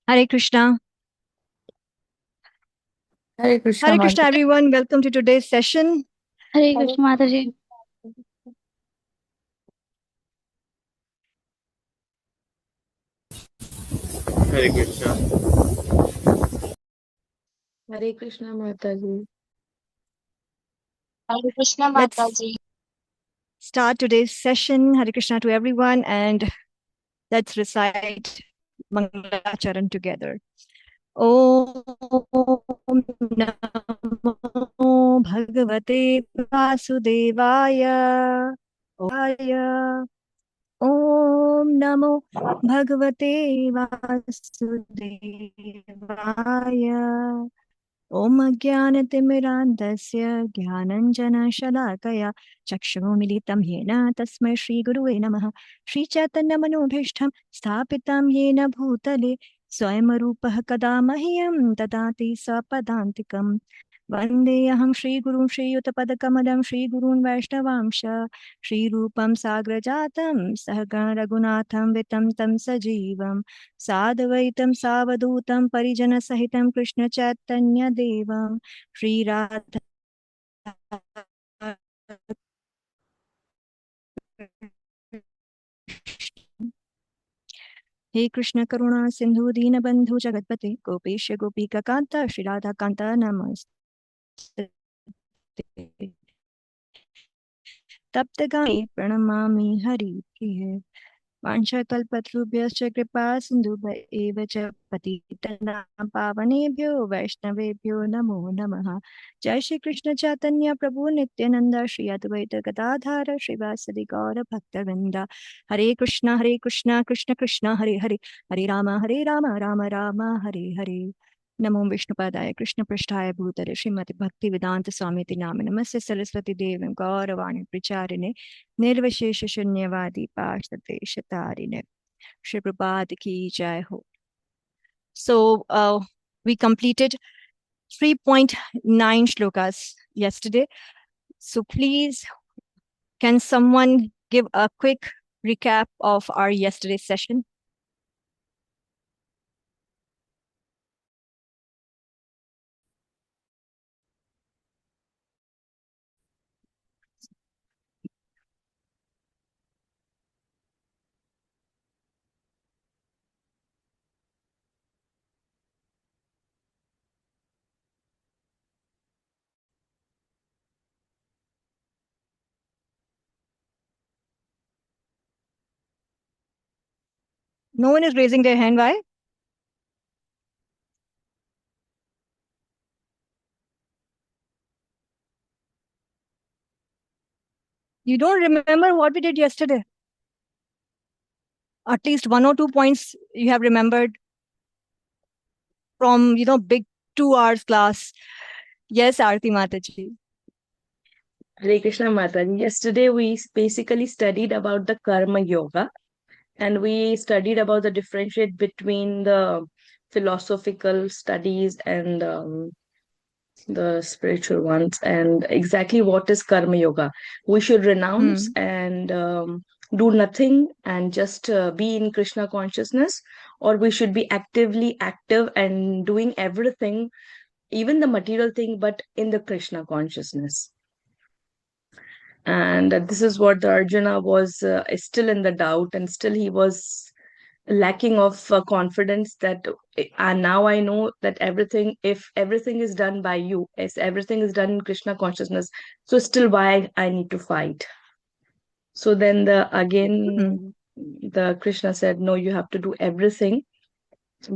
Hare Krishna. Hare Krishna, Hare Mata. Krishna, everyone. Welcome to today's session. Hare Krishna Mataji. Hare Krishna. Hare Krishna, Mataji. Hare Krishna Let's Mataji. start today's session. Hare Krishna to everyone, and let's recite Mangalacharan together. Om Namo Bhagavate Vasudevaya. Om Namo Bhagavate Vasudevaya. ॐ अज्ञानतिमिरान्धस्य ज्ञानञ्जनशलाकया चक्षुरुमिलितं येन तस्मै श्रीगुरुवे नमः। श्रीचैतन्यमनोभीष्टं स्थापितं येन भूतले स्वयंरूपः कदा मह्यं ददाति स्वपदान्तिकम्। वन्देऽहं श्रीगुरुं श्रीयुतपदकमलं श्रीगुरून् वैष्णवांश श्रीरूपं साग्रजातं सहगण रघुनाथं वितं तं सजीवं साद्वैतं सावधूतं परिजनसहितं कृष्णचैतन्यदेवं श्रीराधा हे कृष्ण करुणा सिंधु दीनबंधु जगतपते गोपेश गोपिकांत श्री राधा कांत नमस्ते। तप्तगामी प्रणमामि हरिप्रिये वाञ्छाकल्पतरुभ्यश्च कृपा सिन्धुभ्य एव च पतितनां पावनेभ्यो वैष्णवेभ्यो नमो नमः। जय श्री कृष्ण चैतन्य प्रभु नित्यानंद श्री अद्वैत गदाधर श्रीवासदि गौर भक्तवृंद। हरे कृष्ण कृष्ण कृष्ण हरे हरे, हरे राम राम राम हरे हरे। नमो विष्णुपादाय कृष्णपृष्ठाय भूतले श्रीमति भक्ति वेदांत स्वामी नामिने नमस्ते सरस्वती देवी गौरवाणी प्रचारिणे निर्विशेष शून्यवादी पाश्चात्य तारिणे। Shri Prabhupada ki jai ho. So we completed 3.9 shlokas yesterday. So please, can someone give a quick recap of our yesterday's session? No one is raising their hand. Why? You don't remember what we did yesterday? At least 1 or 2 points you have remembered from, big 2 hours class. Yes, Aarti Mataji. Hare Krishna, Mataji. Yesterday, we basically studied about the Karma Yoga, and we studied about the differentiate between the philosophical studies and the spiritual ones, and exactly what is Karma Yoga. We should renounce and do nothing and just be in Krishna consciousness, or we should be actively active and doing everything, even the material thing, but in the Krishna consciousness. And this is what the Arjuna was still in the doubt, and still he was lacking of confidence that and now I know that everything, if everything is done by you, if everything is done in Krishna consciousness, so still why I need to fight? So then the again the Krishna said, no, you have to do everything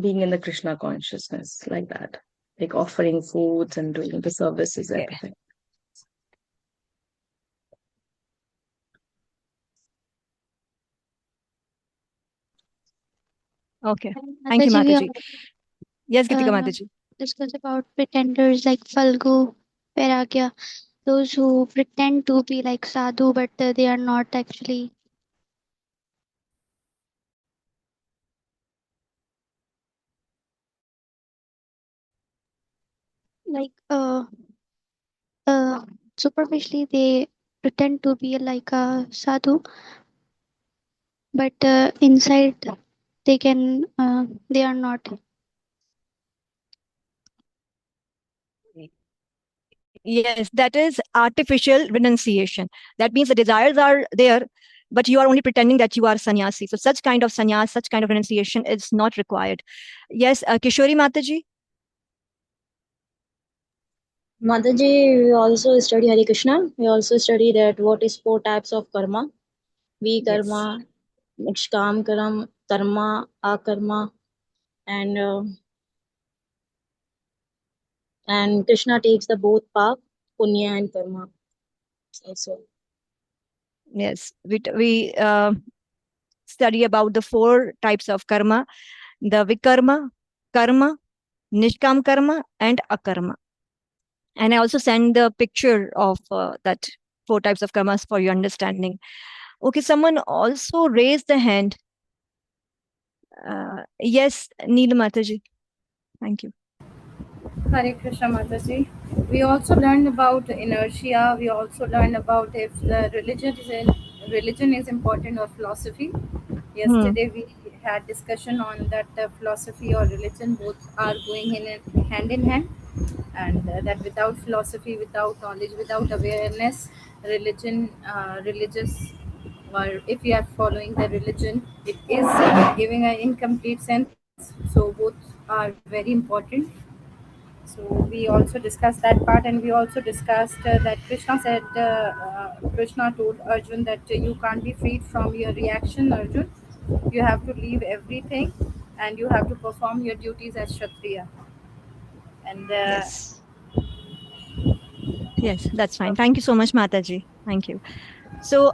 being in the Krishna consciousness, like that, like offering foods and doing the services, Yeah. everything. Okay. Thank you, Mataji, we Mataji. Yes, Gitika uh, Mataji. discuss about pretenders like Falgu, Vairagya, those who pretend to be like sadhu but they are not actually. Like uh, superficially they pretend to be like a sadhu, but inside they are not. Yes, that is artificial renunciation. That means the desires are there, but you are only pretending that you are sannyasi. So such kind of sannyas, such kind of renunciation is not required. Yes, Kishori Mataji. Mataji, we also study Hare Krishna. We also study that what is four types of karma. Yes. Vikarma, Nishkam karma, Akarma, and Krishna takes the both path, Punya and Karma also. Yes, we study about the four types of karma: the vikarma, karma, nishkam karma, and akarma. And I also send the picture of that four types of karmas for your understanding. Okay, someone also raised the hand. Yes, Neela Mataji. Thank you. Hare Krishna Mataji. We also learned about inertia. We also learned about if the religion is important or philosophy. Hmm. Yesterday we had discussion on that philosophy or religion both are going hand in hand, and that without philosophy, without knowledge, without awareness, religious, or if you are following the religion, it is giving an incomplete sense. So both are very important. So we also discussed that part, and we also discussed that Krishna told Arjun that you can't be freed from your reaction, Arjun. You have to leave everything, and you have to perform your duties as Kshatriya. And Yes. Yes, that's fine. Thank you so much, Mataji. Thank you. So,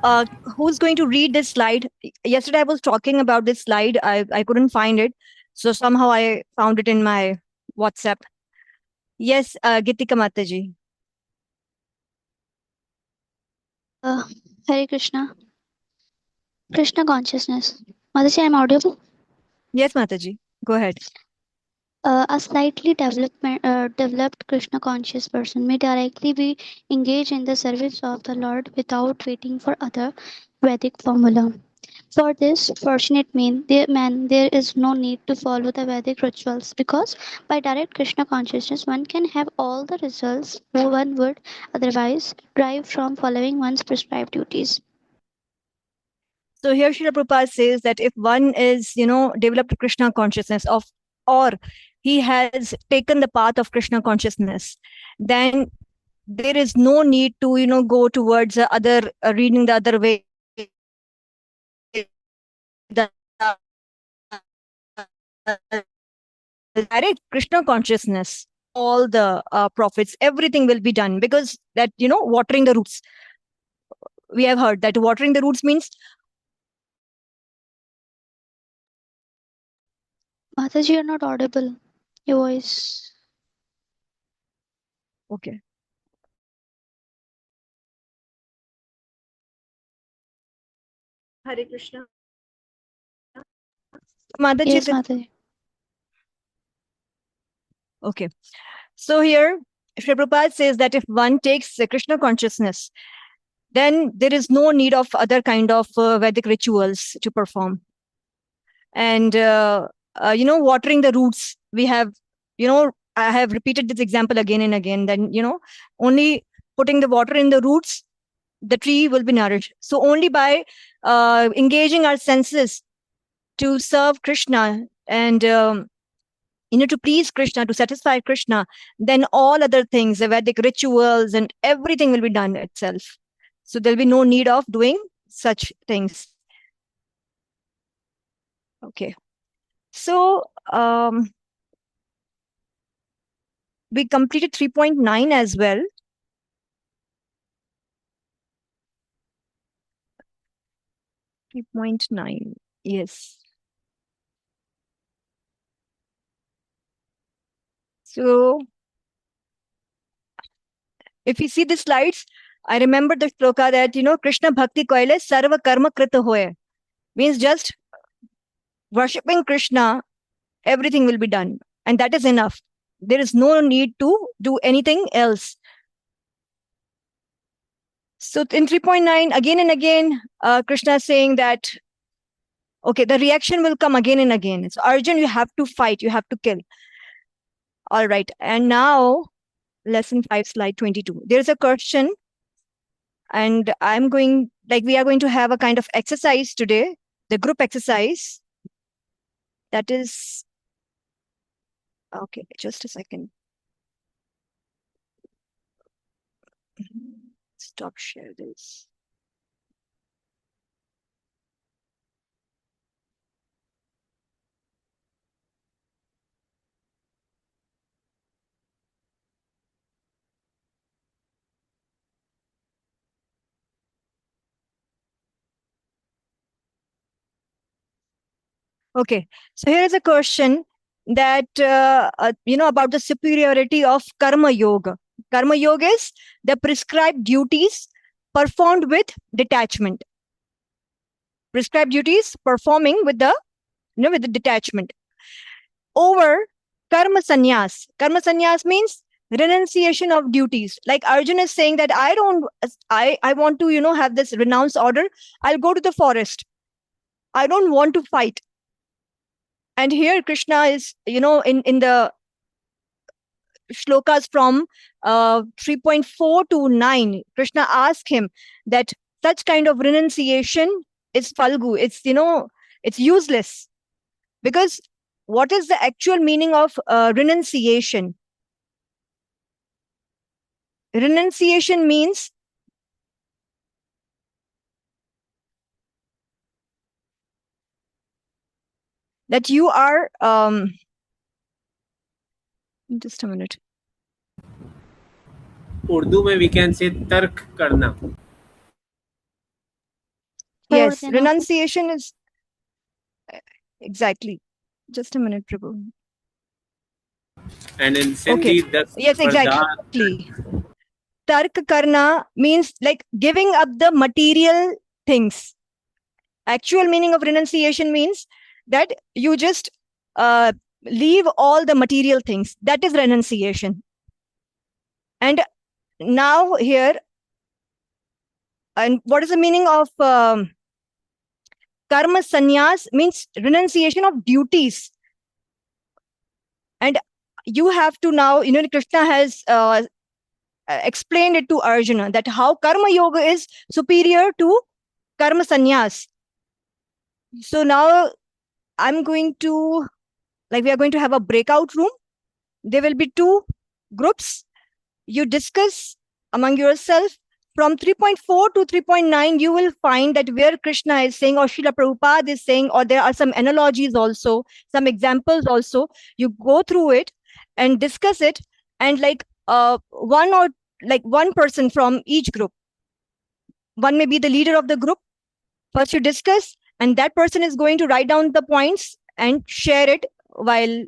who's going to read this slide? Yesterday, I was talking about this slide. I couldn't find it. So, somehow I found it in my WhatsApp. Yes, Gitika Mataji. Uh, Hare Krishna. Krishna consciousness. Mataji, I'm audible. Yes, Mataji. Go ahead. A slightly developed Krishna conscious person may directly be engaged in the service of the Lord without waiting for other Vedic formula. For this fortunate man, there is no need to follow the Vedic rituals because by direct Krishna consciousness, one can have all the results one would otherwise derive from following one's prescribed duties. So here Srila Prabhupada says that if one is, developed Krishna consciousness or he has taken the path of Krishna consciousness, then there is no need to, go towards the other, reading the other way. The direct Krishna consciousness, all the prophets, everything will be done because that, watering the roots. We have heard that watering the roots means. Mataji, you're not audible. Your voice. Okay. Hare Krishna. Mataji, Yes, Mataji. okay. So here, Sri Prabhupada says that if one takes Krishna consciousness, then there is no need of other kind of Vedic rituals to perform. And, watering the roots, we have, I have repeated this example again and again, then, only putting the water in the roots, the tree will be nourished. So only by engaging our senses to serve Krishna and to please Krishna, to satisfy Krishna, then all other things, the Vedic rituals and everything will be done itself. So there'll be no need of doing such things. Okay. So we completed 3.9 as well. 3.9. Yes. So if you see the slides, I remember the shloka that, Krishna Bhakti Koile Sarva Karma Krita Hoye. Means just worshipping Krishna, everything will be done. And that is enough. There is no need to do anything else. So in 3.9, again and again, Krishna is saying that, okay, the reaction will come again and again. So Arjun, you have to fight, you have to kill. All right. And now lesson 5, slide 22. There's a question, and we are going to have a kind of exercise today, the group exercise. That is, okay, just a second. Stop share this. Okay, so here is a question that about the superiority of karma yoga. Karma yoga is the prescribed duties performed with detachment. Prescribed duties performing with the with the detachment over karma sannyas. Karma sannyas means renunciation of duties. Like Arjun is saying that I want to have this renounce order. I'll go to the forest. I don't want to fight. And here Krishna is in the shlokas from 3.4 to 9, Krishna asked him that such kind of renunciation is falgu. It's useless. Because what is the actual meaning of renunciation? Renunciation means that you are just a minute. Urdu में we can say तर्क करना. Yes, छोड़ देना. renunciation is exactly. Just a minute, Prabhu. And in Sindhi, that's Yes, exactly. Tark karna means like giving up the material things. Actual meaning of renunciation means that you just leave all the material things. That is renunciation. And now here, and what is the meaning of karma sannyas? Means renunciation of duties. And you have to now, Krishna has explained it to Arjuna that how karma yoga is superior to karma sannyas. So now we are going to have a breakout room. There will be 2 groups. You discuss among yourself. From 3.4 to 3.9, you will find that where Krishna is saying, or Srila Prabhupada is saying, or there are some analogies also, some examples also. You go through it and discuss it, and one person from each group. One may be the leader of the group. First you discuss, and that person is going to write down the points and share it while,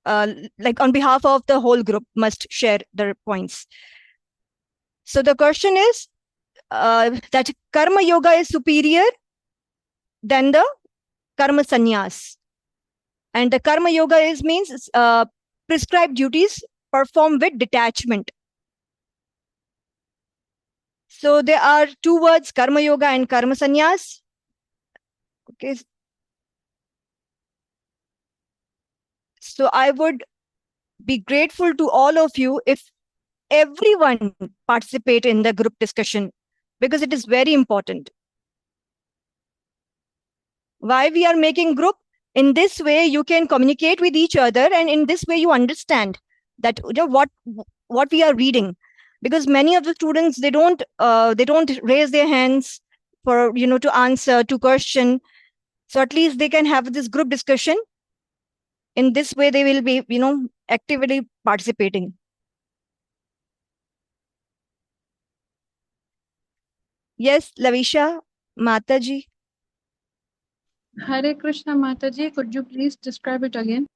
on behalf of the whole group must share their points. So the question is that karma yoga is superior than the karma sannyas. And the karma yoga means prescribed duties performed with detachment. So there are 2 words, karma yoga and karma sannyas. Okay. So I would be grateful to all of you if everyone participate in the group discussion, because it is very important. Why we are making group? In this way, you can communicate with each other, and in this way, you understand that what we are reading. Because many of the students they don't raise their hands for to answer to question. So at least they can have this group discussion. In this way, they will be actively participating. Yes, Lavisha, Mataji. Hare Krishna Mataji, could you please describe it again?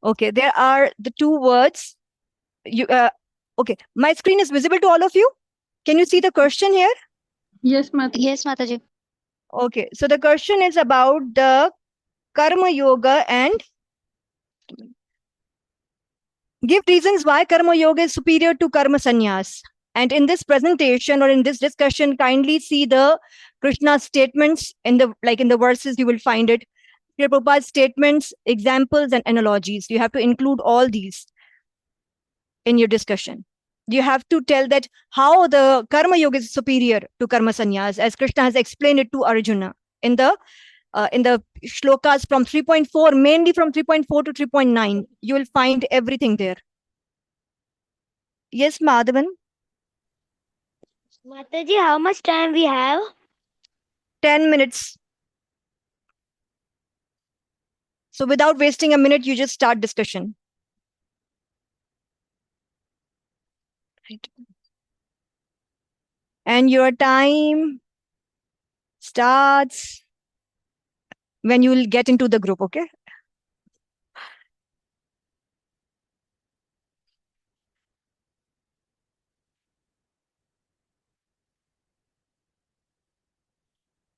Okay, there are the 2 words. Okay, my screen is visible to all of you. Can you see the question here? Yes, Mataji. Yes, Mataji. Okay, so the question is about the karma yoga and give reasons why karma yoga is superior to karma sannyas. And in this presentation or in this discussion, kindly see the Krishna statements in the verses. You will find it. Prabhupada's statements, examples, and analogies. You have to include all these. in your discussion. You have to tell that how the karma yoga is superior to karma sannyas, as Krishna has explained it to Arjuna in the shlokas from 3.4, mainly from 3.4 to 3.9. You will find everything there. Yes, Madhavan? Mataji, how much time we have? 10 minutes. So without wasting a minute, you just start discussion. Right. And your time starts when you will get into the group, okay?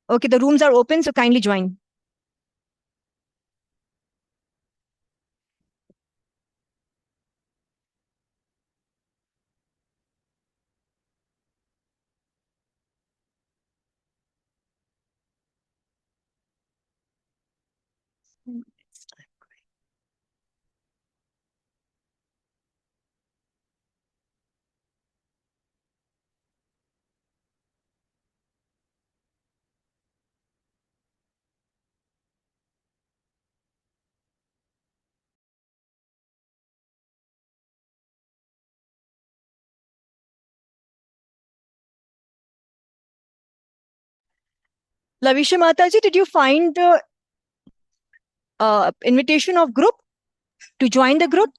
Okay, the rooms are open, so kindly join. Lavisha Mataji, did you find the invitation of group to join the group?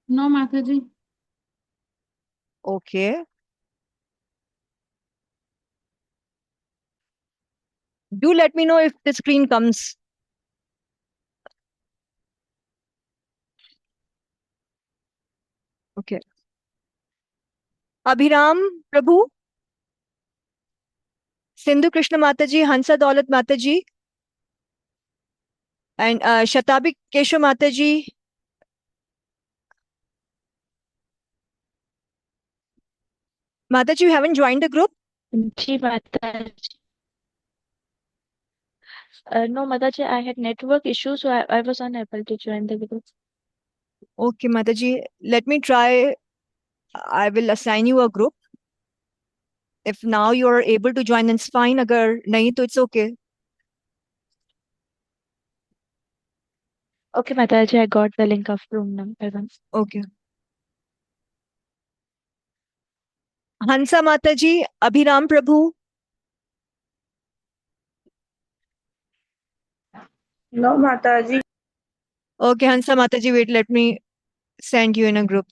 No, Mataji. Okay. Do let me know if the screen comes. Okay. Abhiram Prabhu, Sindhu Krishna Mataji, Hansa Daulat Mataji, and Shatabik Kesho Mataji. Mataji, you haven't joined the group? Ji Mataji. No, Mataji, I had network issues, so I was unable to join the group. Okay, Mataji, let me try. I will assign you a group. If now you are able to join, then it's fine. Agar nahi, to it's okay. Okay, Mataji, I got the link of room number one. Okay. Hansa Mataji, Abhiram Prabhu. No, Mataji. Okay, Hansa Mataji, wait, let me send you in a group.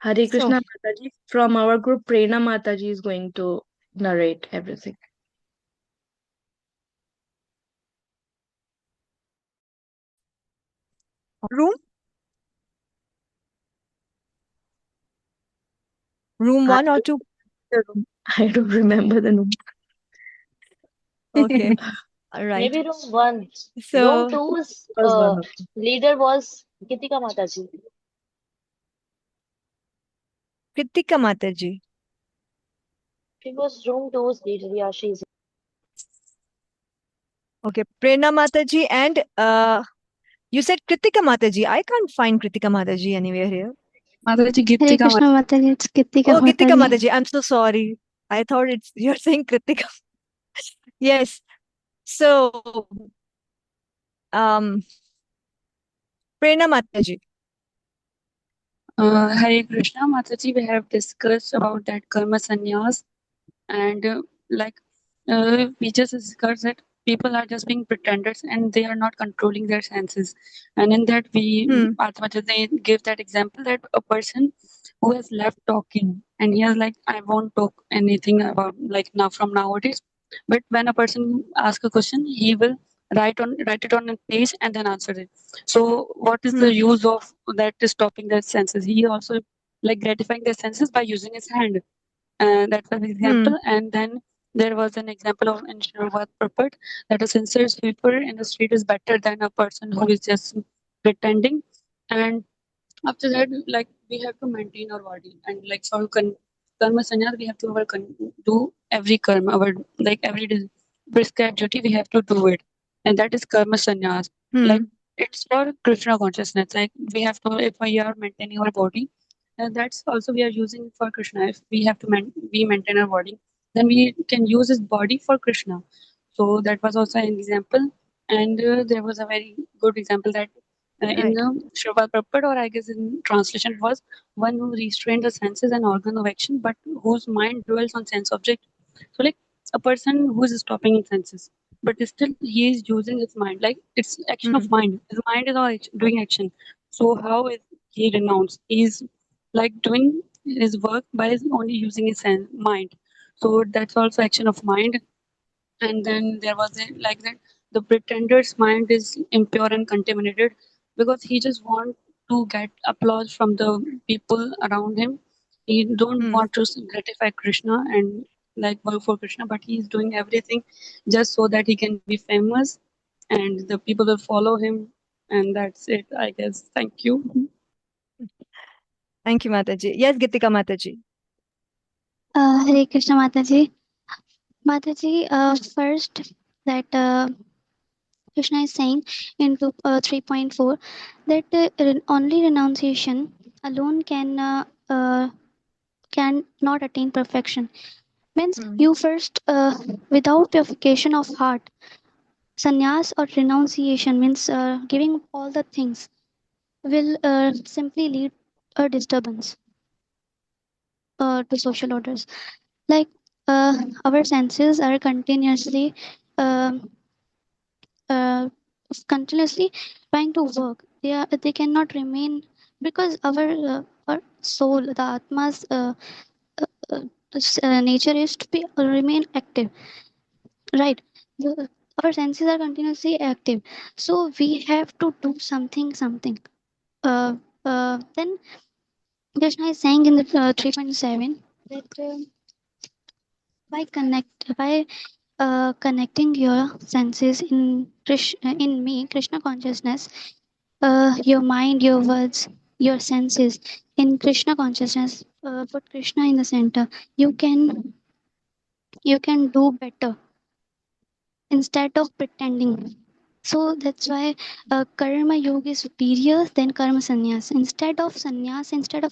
Hare So, Krishna Mataji. From our group, Prerna Mataji is going to narrate everything. room? Room I 1 or 2? I don't remember the name. Okay. All right. Maybe room one. Room So, two's Was one of them. leader was Gitika Mataji. Kritika Mataji. She was room two's leader. Yeah, she's. Okay. Prerna Mataji and you said Kritika Mataji. I can't find Kritika Mataji anywhere here. Mataji, Hare Gitika Krishna Mataji, it's Kritika Oh, Kritika Mataji. Mataji. I'm so sorry. I thought you're saying Kritika. Yes. So, um, Prerna Mataji. Hare Krishna Mataji, we have discussed about that karma sannyas, and we just discussed that people are just being pretenders and they are not controlling their senses. And in that, Mataji they give that example that a person who has left talking and he has like, I won't talk anything about like now from nowadays. But when a person asks a question, he will write it on a page and then answer it. So what is the use of that is stopping their senses? He also like gratifying their senses by using his hand. That was an example. And then there was an example of in Sherwat Purport that a sincere sweeper in the street is better than a person who is just pretending. And after that, like we have to maintain our body and like for karma sanyas, we have to do every karma, our like every prescribed duty, we have to do it, and that is karma sanyas. Like it's for Krishna consciousness. Like we have to, if we are maintaining our body, and that's also we are using it for Krishna. If we have to we maintain our body, then we can use his body for Krishna. So that was also an example, and there was a very good example that in Right. the Shrivad Prabhupada, or I guess in translation, it was one who restrained the senses and organ of action, but whose mind dwells on sense object. So, like a person who is stopping in senses, but still he is using his mind. Like it's action of mind. His mind is all doing action. So how is he renounced? He's like doing his work by only using his mind. So that's also action of mind. And then there was like that the pretender's mind is impure and contaminated because he just want to get applause from the people around him. He don't want to gratify Krishna and like work for Krishna, but he's doing everything just so that he can be famous and the people will follow him. And that's it, I guess. Thank you. Thank you, Mataji. Yes, Gitika Mataji. Hare Krishna Mataji. Mataji, first that Krishna is saying in 3.4 that only renunciation alone can not attain perfection. Means you first, without purification of heart, sannyas or renunciation means giving all the things will simply lead a disturbance to social orders. Like our senses are um uh, continuously trying to work. They cannot remain because our soul, the atma's nature is to be remain active, right? Our senses are continuously active, so we have to do something. Uh, then Krishna is saying in the 3.7 that by connecting your senses in me, Krishna consciousness, your mind, your words, your senses in Krishna consciousness, put Krishna in the center. You can do better instead of pretending. So that's why karma yoga is superior than karma sannyas. Instead of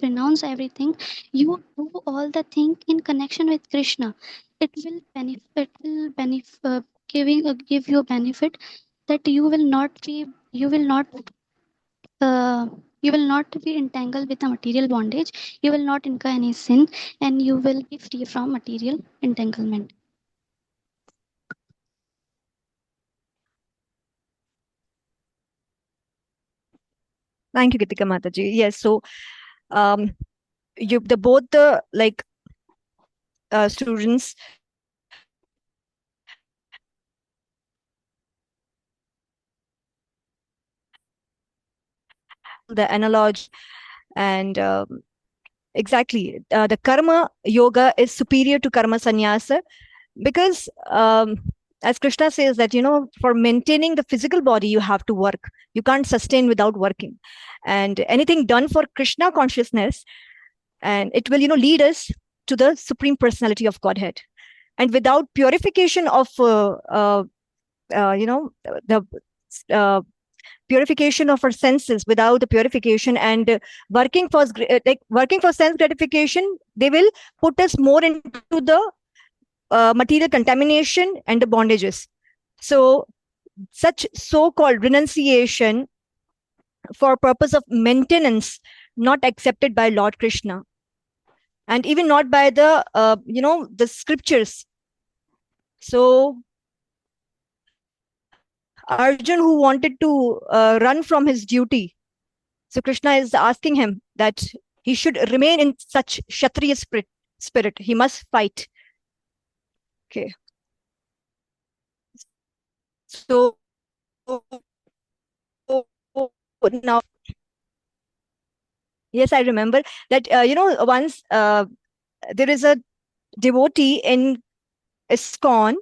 renounce everything, you do all the thing in connection with Krishna. It will give you a benefit that uh, you will not be entangled with the material bondage. You will not incur any sin, and you will be free from material entanglement. Thank you, Gitika Mataji. Yes, so um, the both the like students the analogy and exactly the karma yoga is superior to karma sannyasa because as Krishna says that for maintaining the physical body you have to work, you can't sustain without working, and anything done for Krishna consciousness and it will lead us to the supreme personality of Godhead. And without purification of the uh, purification of our senses, without the purification and working for sense gratification, they will put us more into the material contamination and the bondages. So such so-called renunciation for purpose of maintenance not accepted by Lord Krishna and even not by the the scriptures. So Arjun, who wanted to run from his duty, so Krishna is asking him that he should remain in such Kshatriya spirit. He must fight. Okay. So now, yes, I remember that, once there is a devotee in ISKCON.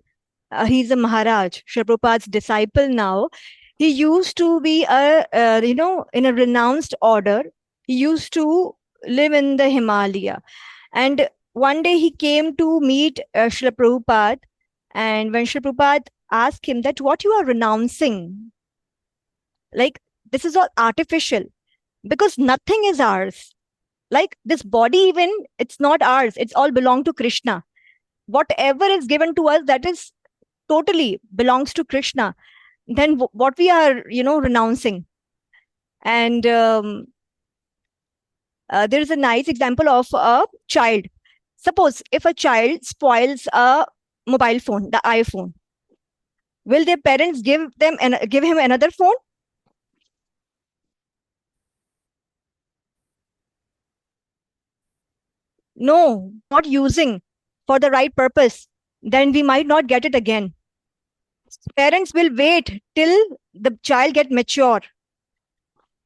He's a Maharaj, Srila Prabhupada's disciple now. He used to be in a renounced order. He used to live in the Himalaya. And one day he came to meet Srila Prabhupada. And when Srila Prabhupada asked him that what you are renouncing, like this is all artificial because nothing is ours. Like this body, even it's not ours. It's all belong to Krishna. Whatever is given to us, that is totally belongs to Krishna. Then what we are, renouncing. And there is a nice example of a child. Suppose if a child spoils a mobile phone, the iPhone, will their parents give him another phone? No, not using for the right purpose. Then we might not get it again. Parents will wait till the child get mature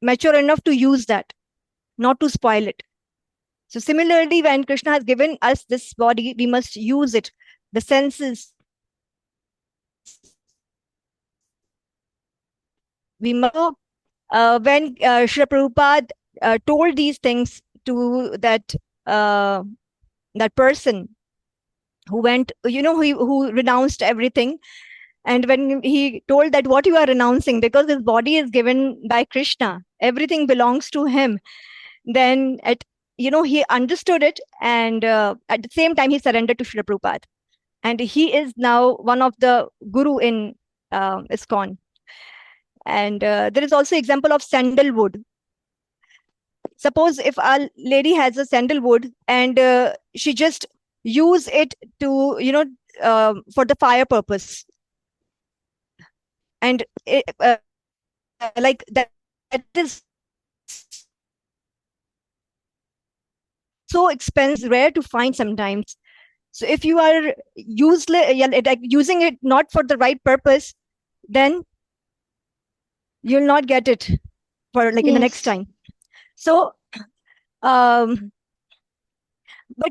enough to use that, not to spoil it. So similarly, when Krishna has given us this body, we must use it. The senses. We must. When Srila Prabhupada told these things to that person who went, who renounced everything, and when he told that what you are renouncing, because his body is given by Krishna, everything belongs to him. Then he understood it, and at the same time he surrendered to Srila Prabhupada, and he is now one of the guru in ISKCON. And there is also example of sandalwood. Suppose if a lady has a sandalwood and she just use it to for the fire purpose, and like that is so expensive, rare to find sometimes. So if you are like using it not for the right purpose, then you'll not get it for like in the next time. So but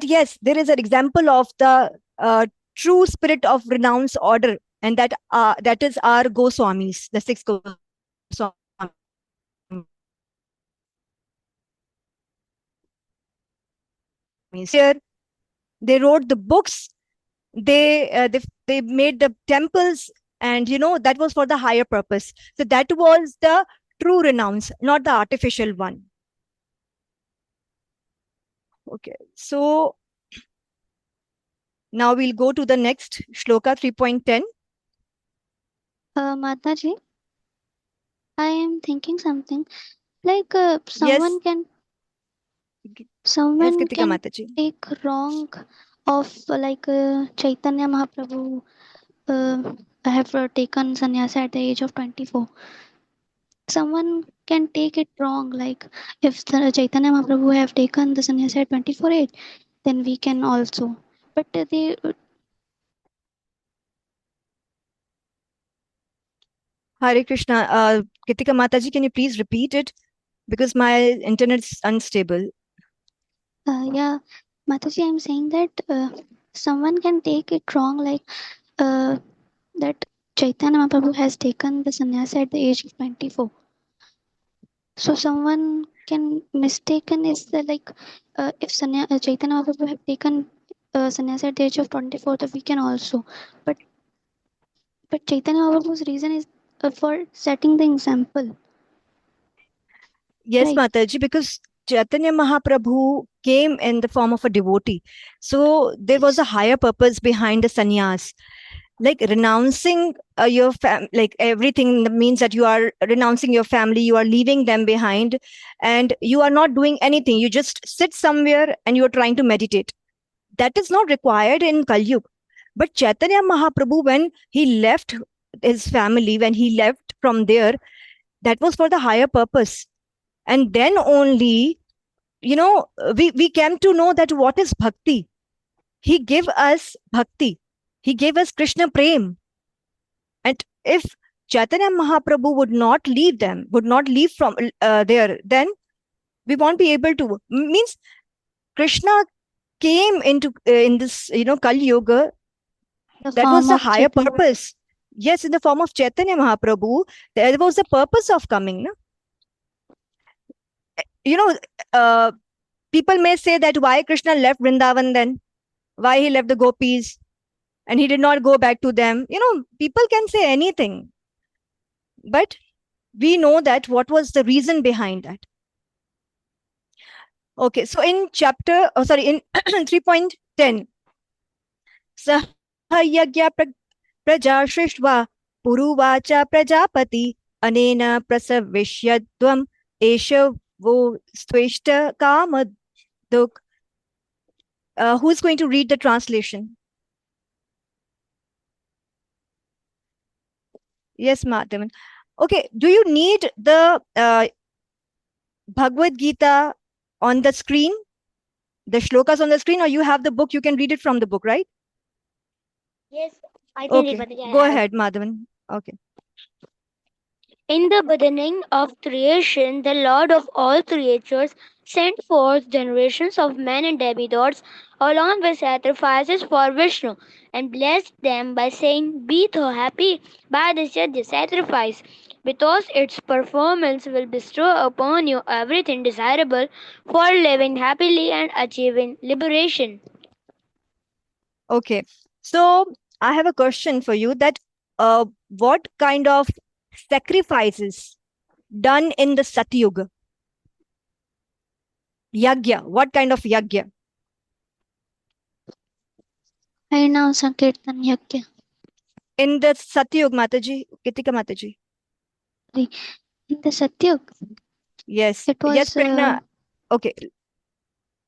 yes, there is an example of the true spirit of renounce order, and that is our Goswamis, the 6 Goswamis. Here, they wrote the books, they made the temples, and that was for the higher purpose. So that was the true renounce, not the artificial one. Okay, so now we'll go to the next shloka 3.10. Mataji, I am thinking something like someone Yes. can take wrong of like Chaitanya Mahaprabhu have taken sannyasa at the age of 24. someone can take it wrong. Like if the Chaitanya Mahaprabhu have taken the sannyas at 24 age, then we can also. But they Hare Krishna. Kritika Mataji, can you please repeat it? Because my internet's unstable. yeah, Mataji, I'm saying that someone can take it wrong. Like that Chaitanya Mahaprabhu has taken the sannyas at the age of 24. So someone can mistaken is the like if Chaitanya Mahaprabhu have taken sannyas at the age of 24, then we can also. But Chaitanya Mahaprabhu's reason is for setting the example, Yes, right? Mataji, because Chaitanya Mahaprabhu came in the form of a devotee. So there was a higher purpose behind the sannyas. Like renouncing your like everything means that you are renouncing your family, you are leaving them behind, and you are not doing anything. You just sit somewhere and you are trying to meditate. That is not required in Kali Yuga. But Chaitanya Mahaprabhu, when he left his family, when he left from there, that was for the higher purpose. And then only, we came to know that what is bhakti. He gave us bhakti. He gave us Krishna Prem. And if Chaitanya Mahaprabhu would not leave them, would not leave from there, then we won't be able to. Means Krishna came into in this, Kali Yoga. The That was form the of higher Chaitanya. purpose. Yes, in the form of Chaitanya Mahaprabhu, there was the purpose of coming. No? You know, uh, people may say that why Krishna left Vrindavan then, why he left the gopis, and he did not go back to them. People can say anything, but we know that what was the reason behind that. Okay, so in in 3.10, Sahayagya Praja Shrishva Puruvacha Prajapati Anena Prasavishyadvam Esha Vo Stveshta Kamaduk. Who's going to read the translation? Yes, Madhavan. Okay, do you need the Bhagavad Gita on the screen? The shlokas on the screen, or you have the book, you can read it from the book, right? Yes, I can read, Okay, Mataji. I go have. ahead, Madhavan. Okay. In the beginning of creation, the Lord of all creatures sent forth generations of men and demigods along with sacrifices for Vishnu and blessed them by saying, "Be so happy by this yajna sacrifice, because its performance will bestow upon you everything desirable for living happily and achieving liberation." Okay. So I have a question for you that what kind of sacrifices done in the Satyuga? Yagya. What kind of yagya? Harinam Sankirtan Yajna. In the Satyuga, Mataji, Kitika Mataji. In the Satyug, Yes. it was. Yes, Prerna. Okay.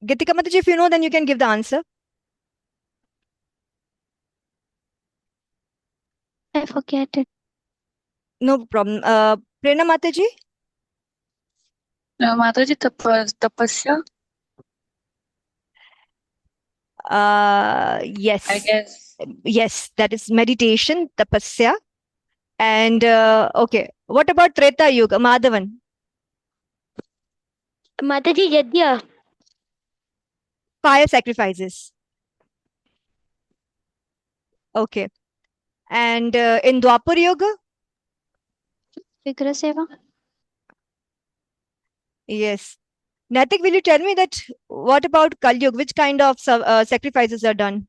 Gitika Mataji, if you know, then you can give the answer. I forget it. No problem. Prerna Mataji? Mataji, tapasya, Yes. I guess. Yes, that is meditation, tapasya. And okay, what about Treta Yuga, Madhavan? Mataji Yajna. Fire sacrifices. Okay. And in Dwapar Yoga? Vigra Seva. Yes. Natik, will you tell me that what about Kali Yuga? Which kind of sacrifices are done?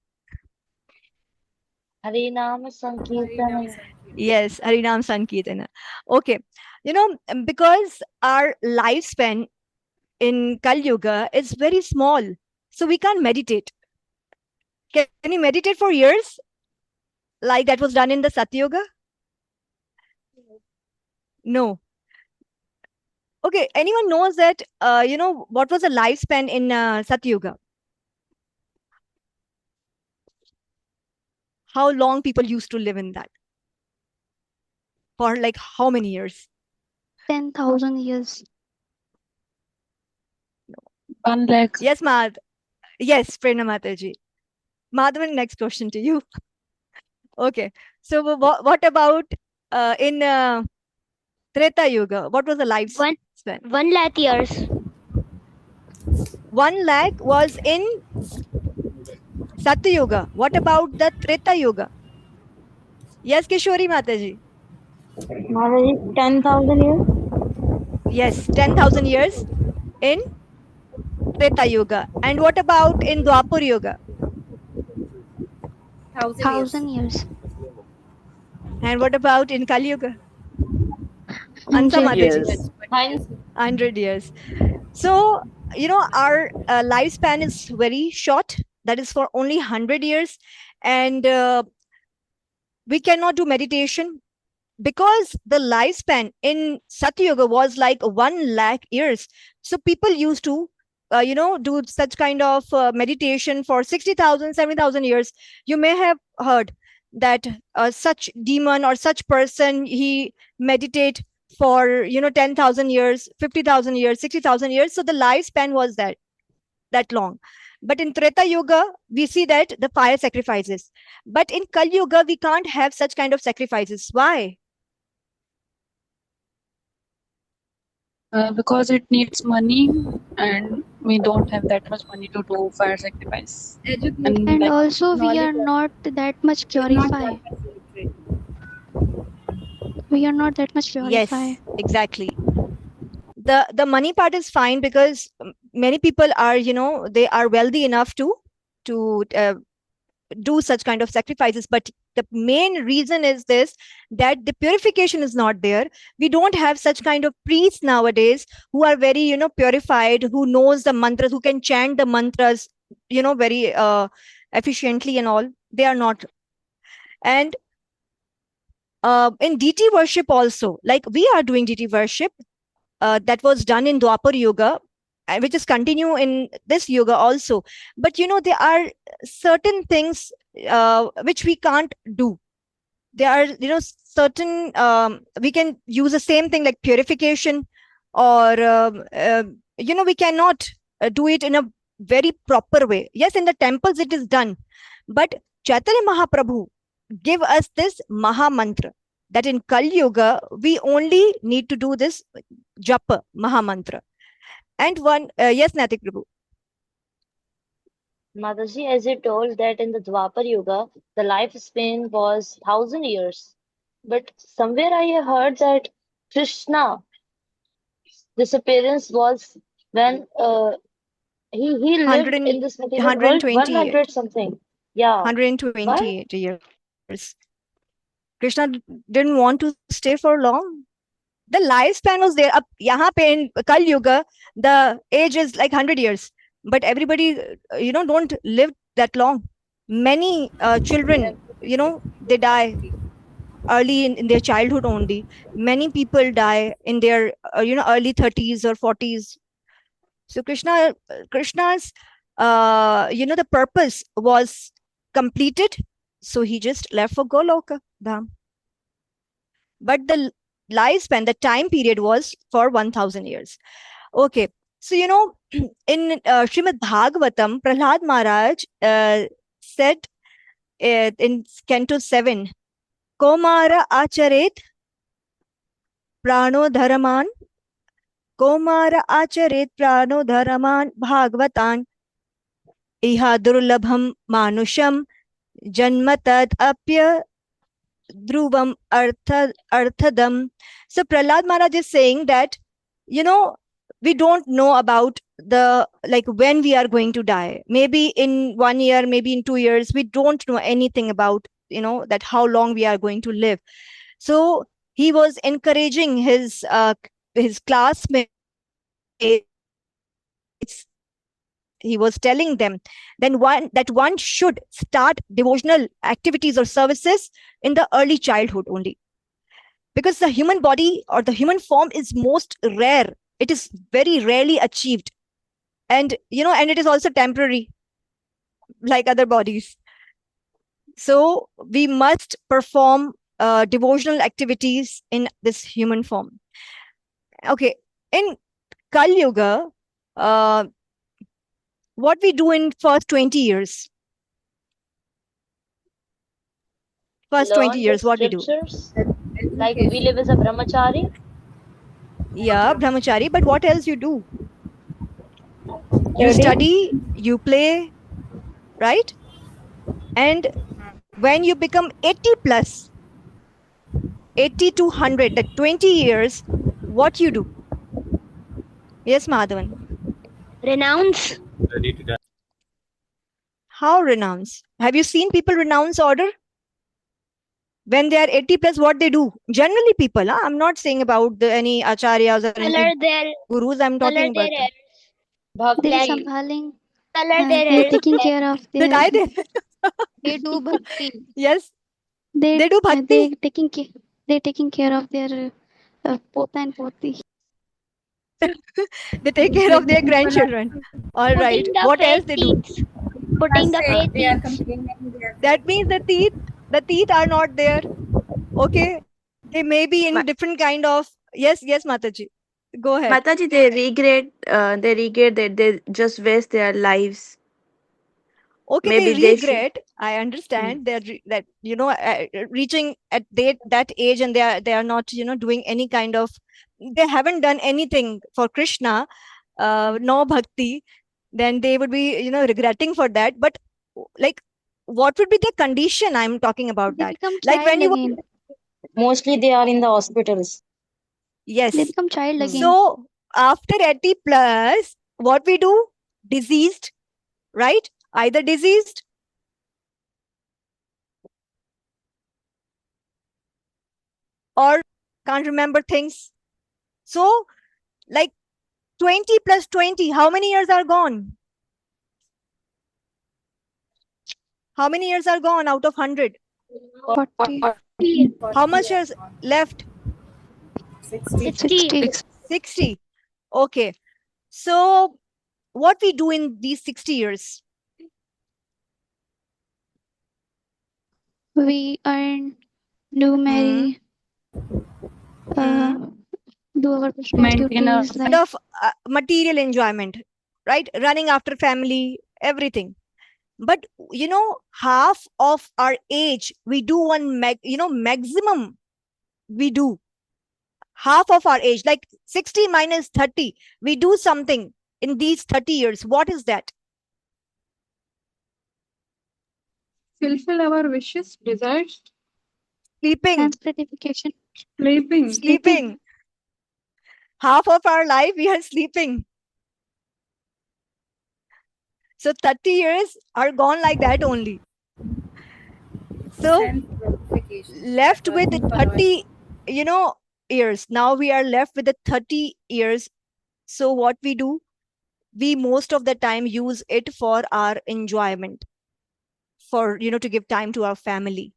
Harinama Sankirtana. Yes, Harinam Sankirtana. Okay. Because our lifespan in Kali Yuga is very small, so we can't meditate. Can you meditate for years like that was done in the Satyuga? No. Okay, anyone knows that, what was the lifespan in Satyuga? How long people used to live in that? For like how many years? 10,000 years. 1 lakh. Yes, Yes, Prerna Mataji. Madhavan, next question to you. Okay. So what about in Treta Yuga? What was the lifespan? 1 lakh years. 1 lakh was in Satya Yuga. What about the Treta Yuga? Yes, Kishori Mataji. Mataji, 10,000 years. Yes, 10,000 years in Treta Yuga. And what about in Dwapar Yuga? 1,000 years. 1,000 years. And what about in Kali Yuga? Ansa 100 Mataji. years. 100 years. So, our lifespan is very short. That is for only 100 years. And we cannot do meditation because the lifespan in Satya Yuga was like 1 lakh years. So people used to, do such kind of meditation for 60,000, 70,000 years. You may have heard that such demon or such person, he meditate for, 10,000 years, 50,000 years, 60,000 years. So the lifespan was that long. But in Treta Yuga, we see that the fire sacrifices. But in Kali Yuga, we can't have such kind of sacrifices. Why? Because it needs money, and we don't have that much money to do fire sacrifice. Education. And Like, also, we are Knowledge not that much is not purified. that much literate. We are not that much purified. Yes, exactly. The money part is fine because many people are, they are wealthy enough to do such kind of sacrifices. But the main reason is this, that the purification is not there. We don't have such kind of priests nowadays who are very, purified, who knows the mantras, who can chant the mantras, very efficiently and all. They are not. And in deity worship also, like we are doing deity worship, that was done in Dwapar Yuga, which is continue in this Yuga also. But there are certain things which we can't do. There are certain, we can use the same thing like purification, or we cannot do it in a very proper way. Yes, in the temples it is done, but Chaitanya Mahaprabhu give us this Maha Mantra, that in Kali Yuga we only need to do this Japa Maha Mantra. And one, yes, Natik Prabhu. Mataji, as you told that in the Dwapar Yuga, the lifespan was 1,000 years. But somewhere I have heard that Krishna disappearance was when he lived 100 in this material world 128. 100 something. Yeah. Why? 128 years. Krishna didn't want to stay for long. The lifespan was there. Up yahan pe in Kal Yuga, the age is like 100 years. But everybody, don't live that long. Many children, they die early in their childhood only. Many people die in their, early 30s or 40s. So Krishna's, the purpose was completed. So he just left for Goloka Dham. But the lifespan, the time period was for 1,000 years. Okay. So, in Srimad Bhagavatam, Prahlad Maharaj said in Canto 7, Komara acharet prano dharaman, Komara acharet prano dharaman Bhagavatan, Iha durlabham manusham, Janmatad apya dhruvam arthadam. So Prahlad Maharaj is saying that, we don't know about the, like, when we are going to die. Maybe in 1 year, maybe in 2 years, we don't know anything about, that how long we are going to live. So he was encouraging his classmates. He was telling them that one should start devotional activities or services in the early childhood only, because the human body or the human form is most rare. It is very rarely achieved, and and it is also temporary like other bodies. So we must perform devotional activities in this human form. Okay, in Kali Yuga, uh, what we do in first 20 years? First 20 Learn the years, what we do? scriptures. Like we Education. live as a brahmachari. Yeah, brahmachari, but what else you do? You Study. study, you play, right? And when you become 80 plus, 80 to 100, that 20 years, what you do? Yes, Madhavan. Renounce. Ready to die. How renounce? Have you seen people renounce order? When they are 80 plus, what they do? Generally, people, huh? I'm not saying about any acharyas or any Color their gurus, I'm color talking their about them. hairs They're Bhakti. black. sambhaling, Color their they're hairs taking black. care of They their, die there. They do bhakti. Yes, they they do they bhakti. taking care, they're taking care of their pota and poti. They take care Many of their people are, grandchildren. All right. Putting the What else fake they do? teeth. are Putting the sick. fake They are teeth. complaining. They are That sick. means the teeth are not there. Okay. They may be in Ma- different kind of, yes, Mataji. Go ahead. Mataji, they regret that they just waste their lives. Okay, they Maybe they should. regret. I Mm. understand that reaching at that age, and they are not doing any kind of, they haven't done anything for Krishna, no bhakti, then they would be regretting for that. But like, what would be the condition? I'm talking about They that. become Like child when you, again. Mostly they are in the hospitals. They yes. become child Hmm. again. So after 80 plus, what we do? Diseased, right? Either diseased or can't remember things. So, like 20 plus 20, how many years are gone? How many years are gone out of 100? 40, How 40 much are is gone. left? 60. 60. 60. 60. Okay. So, what we do in these 60 years? We earn, do Hmm. marry, Hmm. do our personal Maintain a duties Kind like of material enjoyment, right? Running after family, everything. But half of our age, we do one maximum we do half of our age, like 60 minus 30, we do something in these 30 years. What is that? Fulfill our wishes, desires, Sleeping. and certification. sleeping. Sleeping. Sleeping. Half of our life we are sleeping. So 30 years are gone like that only. So Self gratification. left with Working for 30 you know years. Now we are left with the 30 years. So what we do, we most of the time use it for our enjoyment, for to give time to our family.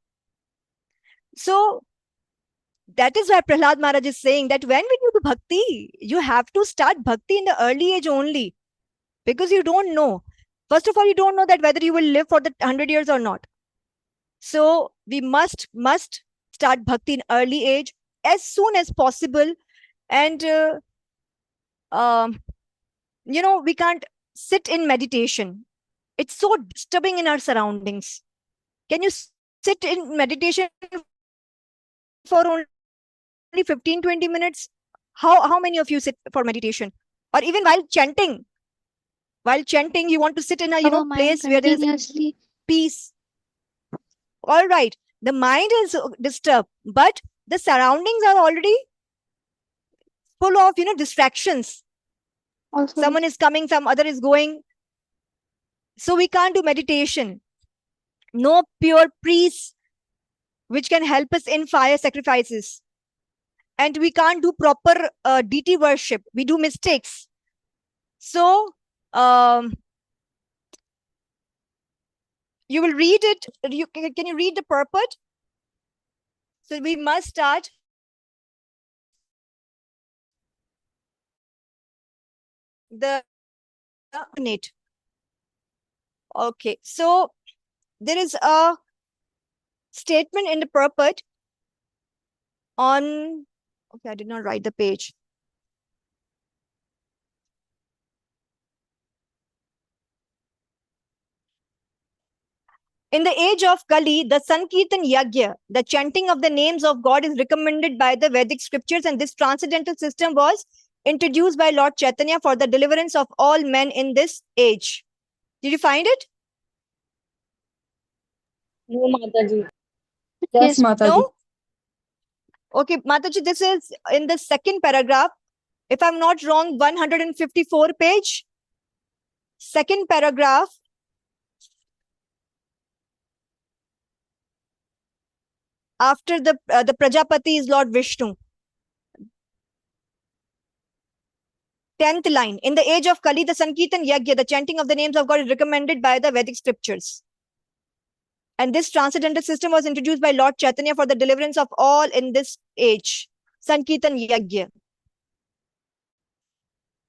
So that is why Prahlad Maharaj is saying that when will you do bhakti? You have to start bhakti in the early age only, because you don't know. First of all, you don't know that whether you will live for the 100 years or not. So we must start bhakti in early age as soon as possible. And um, we can't sit in meditation. It's so disturbing in our surroundings. Can you sit in meditation for only 15, 20 minutes? How many of you sit for meditation? Or even while chanting, you want to sit in a Our place where mind there is continuously, peace. All right, the mind is disturbed, but the surroundings are already full of distractions. also Someone is coming, some other is going. So we can't do meditation. No pure priest which can help us in fire sacrifices. And we can't do proper deity worship. We do mistakes. So um, you will read it. Can you read the purport? So we must start the it. Okay. So there is a statement in the purport on. Okay, I did not write the page. In the age of Kali, the Sankirtan Yagya, the chanting of the names of God, is recommended by the Vedic scriptures, and this transcendental system was introduced by Lord Chaitanya for the deliverance of all men in this age. Did you find it? No, Mataji. Yes, Yes. Mataji. No? Okay, Mataji, this is in the second paragraph. If I'm not wrong, 154 page. Second paragraph. After the Prajapati is Lord Vishnu. 10th line. In the age of Kali, the Sankirtan Yagya, the chanting of the names of God, is recommended by the Vedic scriptures. And this transcendental system was introduced by Lord Chaitanya for the deliverance of all in this age. Sankirtan Yagya.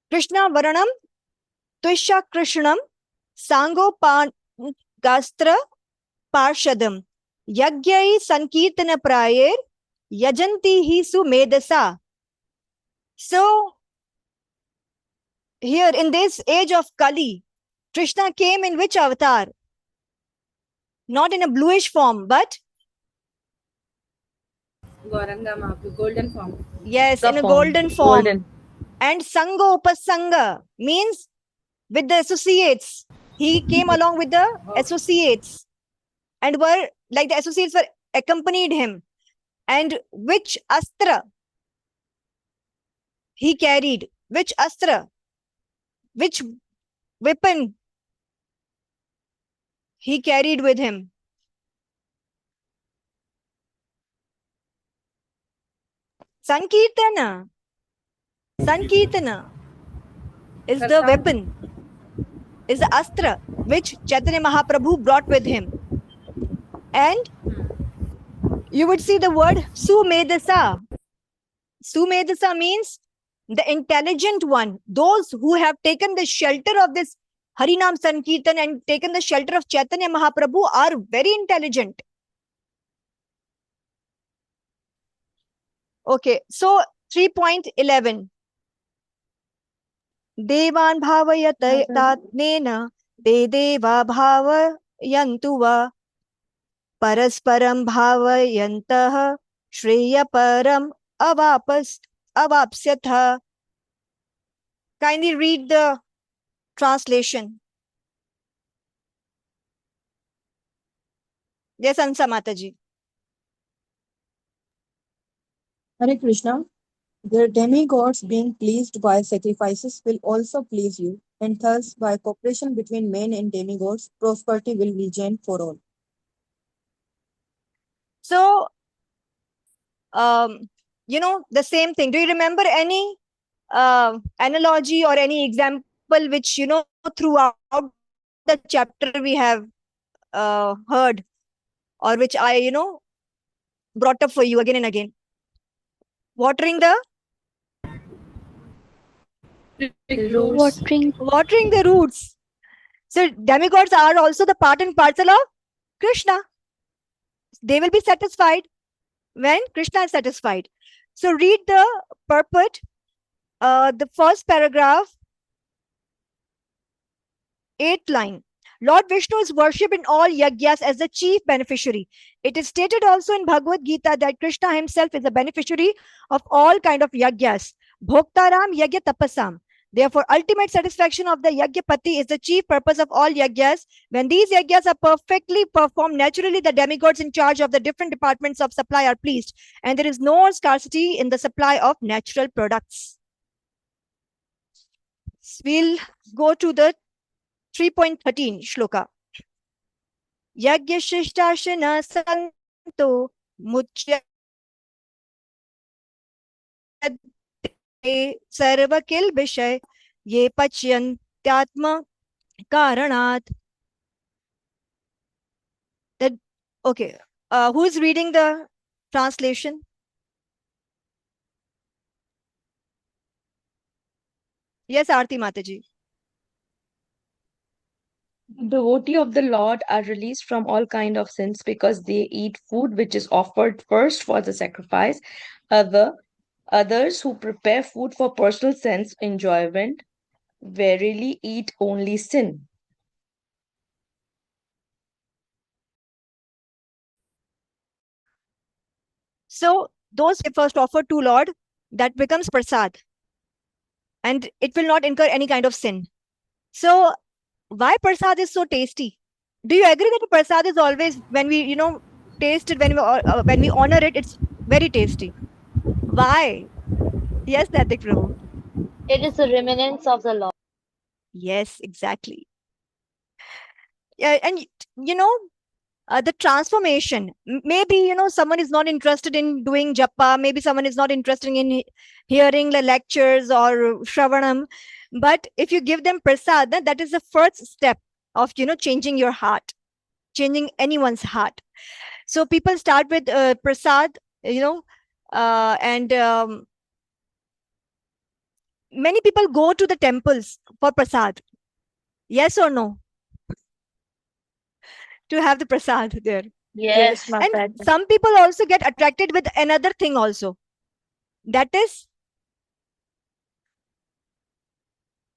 Krishna Varanam, Tuisha Krishnam, Sango Gastra Parshadam, Yagyai Sankirtana Prayer, Yajanti hi Sumedasa. So, here in this age of Kali, Krishna came in which avatar? Not in a bluish form, but Gauranga Mahaprabhu, golden form. yes, The in a form, golden form. golden. And Sanga Upasanga means with the associates. He came along with the associates and were like the associates were accompanied him. And which astra he carried? Which astra? Which weapon he carried with him? Sankirtana. Sankirtana is the weapon, is the astra which Chaitanya Mahaprabhu brought with him. And you would see the word Sumedasa. Sumedasa means the intelligent one, those who have taken the shelter of this Harinam Sankirtan and taken the shelter of Chaitanya Mahaprabhu are very intelligent. Okay, so 3.11. Devan bhavayatatnena te deva bhavayantu va parasparam bhavayantah shreya param avapsyatha. Kindly read the translation. Yes, Ansa Mataji. Hare Krishna. The demigods being pleased by sacrifices will also please you, and thus by cooperation between men and demigods, prosperity will reign for all. So, the same thing. Do you remember any analogy or any example which, throughout the chapter we have heard, or which I, brought up for you again and again? Watering the Roots. watering the roots. So demigods are also the part and parcel of Krishna. They will be satisfied when Krishna is satisfied. So read the purport, the first paragraph, 8th line. Lord Vishnu is worshipped in all yagyas as the chief beneficiary. It is stated also in Bhagavad Gita that Krishna himself is the beneficiary of all kind of yagyas. Bhoktaram yagya tapasam. Therefore, ultimate satisfaction of the Yagyapati is the chief purpose of all yagyas. When these yagyas are perfectly performed, naturally the demigods in charge of the different departments of supply are pleased, and there is no scarcity in the supply of natural products. We'll go to the 3.13 shloka. Yagya Shishtashana Santo Muchyate Sarvakil Vishay Ye Pachyantyatma Karanat. Okay. Who is reading the translation? Yes, Aarti Mataji. Devotee of the Lord are released from all kind of sins because they eat food which is offered first for the sacrifice. Others who prepare food for personal sense enjoyment verily eat only sin. So those first offered to Lord, that becomes prasad, and it will not incur any kind of sin. So why prasad is so tasty? Do you agree that prasad is always, when we taste it, when we honor it, it's very tasty? Why? Yes, Natik Prabhu. It is a remnants of the Lord. Yes, exactly. Yeah, and the transformation. Maybe someone is not interested in doing japa. Maybe someone is not interested in hearing the lectures or shravanam. But if you give them prasad, then that is the first step of changing your heart, changing anyone's heart. So people start with prasad, and many people go to the temples for prasad. Yes or no? To have the prasad there. Yes. Yes, And Mata. some people also get attracted with another thing also. That is,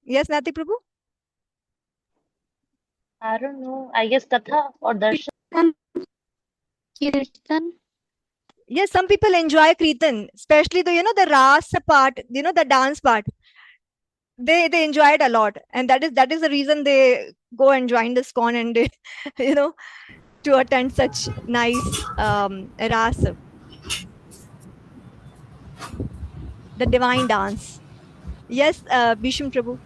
yes, Nati Prabhu? I don't know. I guess Katha or Darshan. Kirtan. Yes, some people enjoy Kirtan, especially the rasa part, the dance part. They enjoy it a lot, and that is the reason they go and join this con, and you know to attend such nice rasa, the divine dance. Yes, Bhisham Prabhu.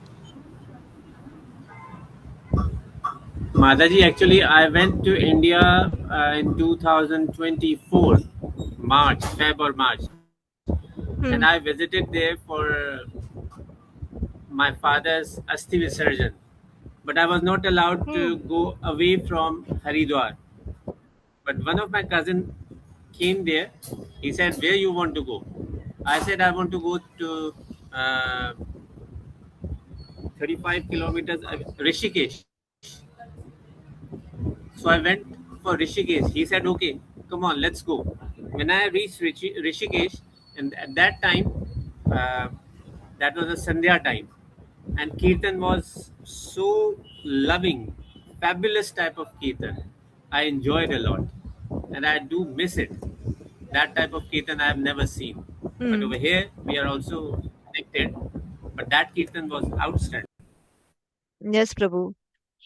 Mataji, actually, I went to India in 2024, Feb or March, and I Hmm. visited there for my father's Asti Visarjan. But I was not allowed to Hmm. go away from Haridwar. But one of my cousin came there. He said, "Where you want to go?" I said, "I want to go to uh, 35 kilometers Rishikesh." So I went for Rishikesh. He said, "Okay, come on, let's go." When I reached Rishikesh, and at that time, uh, that was a Sandhya time, and Kirtan was so loving, fabulous type of Kirtan. I enjoyed a lot, and I do miss it. That type of Kirtan I have never seen. But Hmm. over here, we are also connected. But that Kirtan was outstanding. Yes, Prabhu.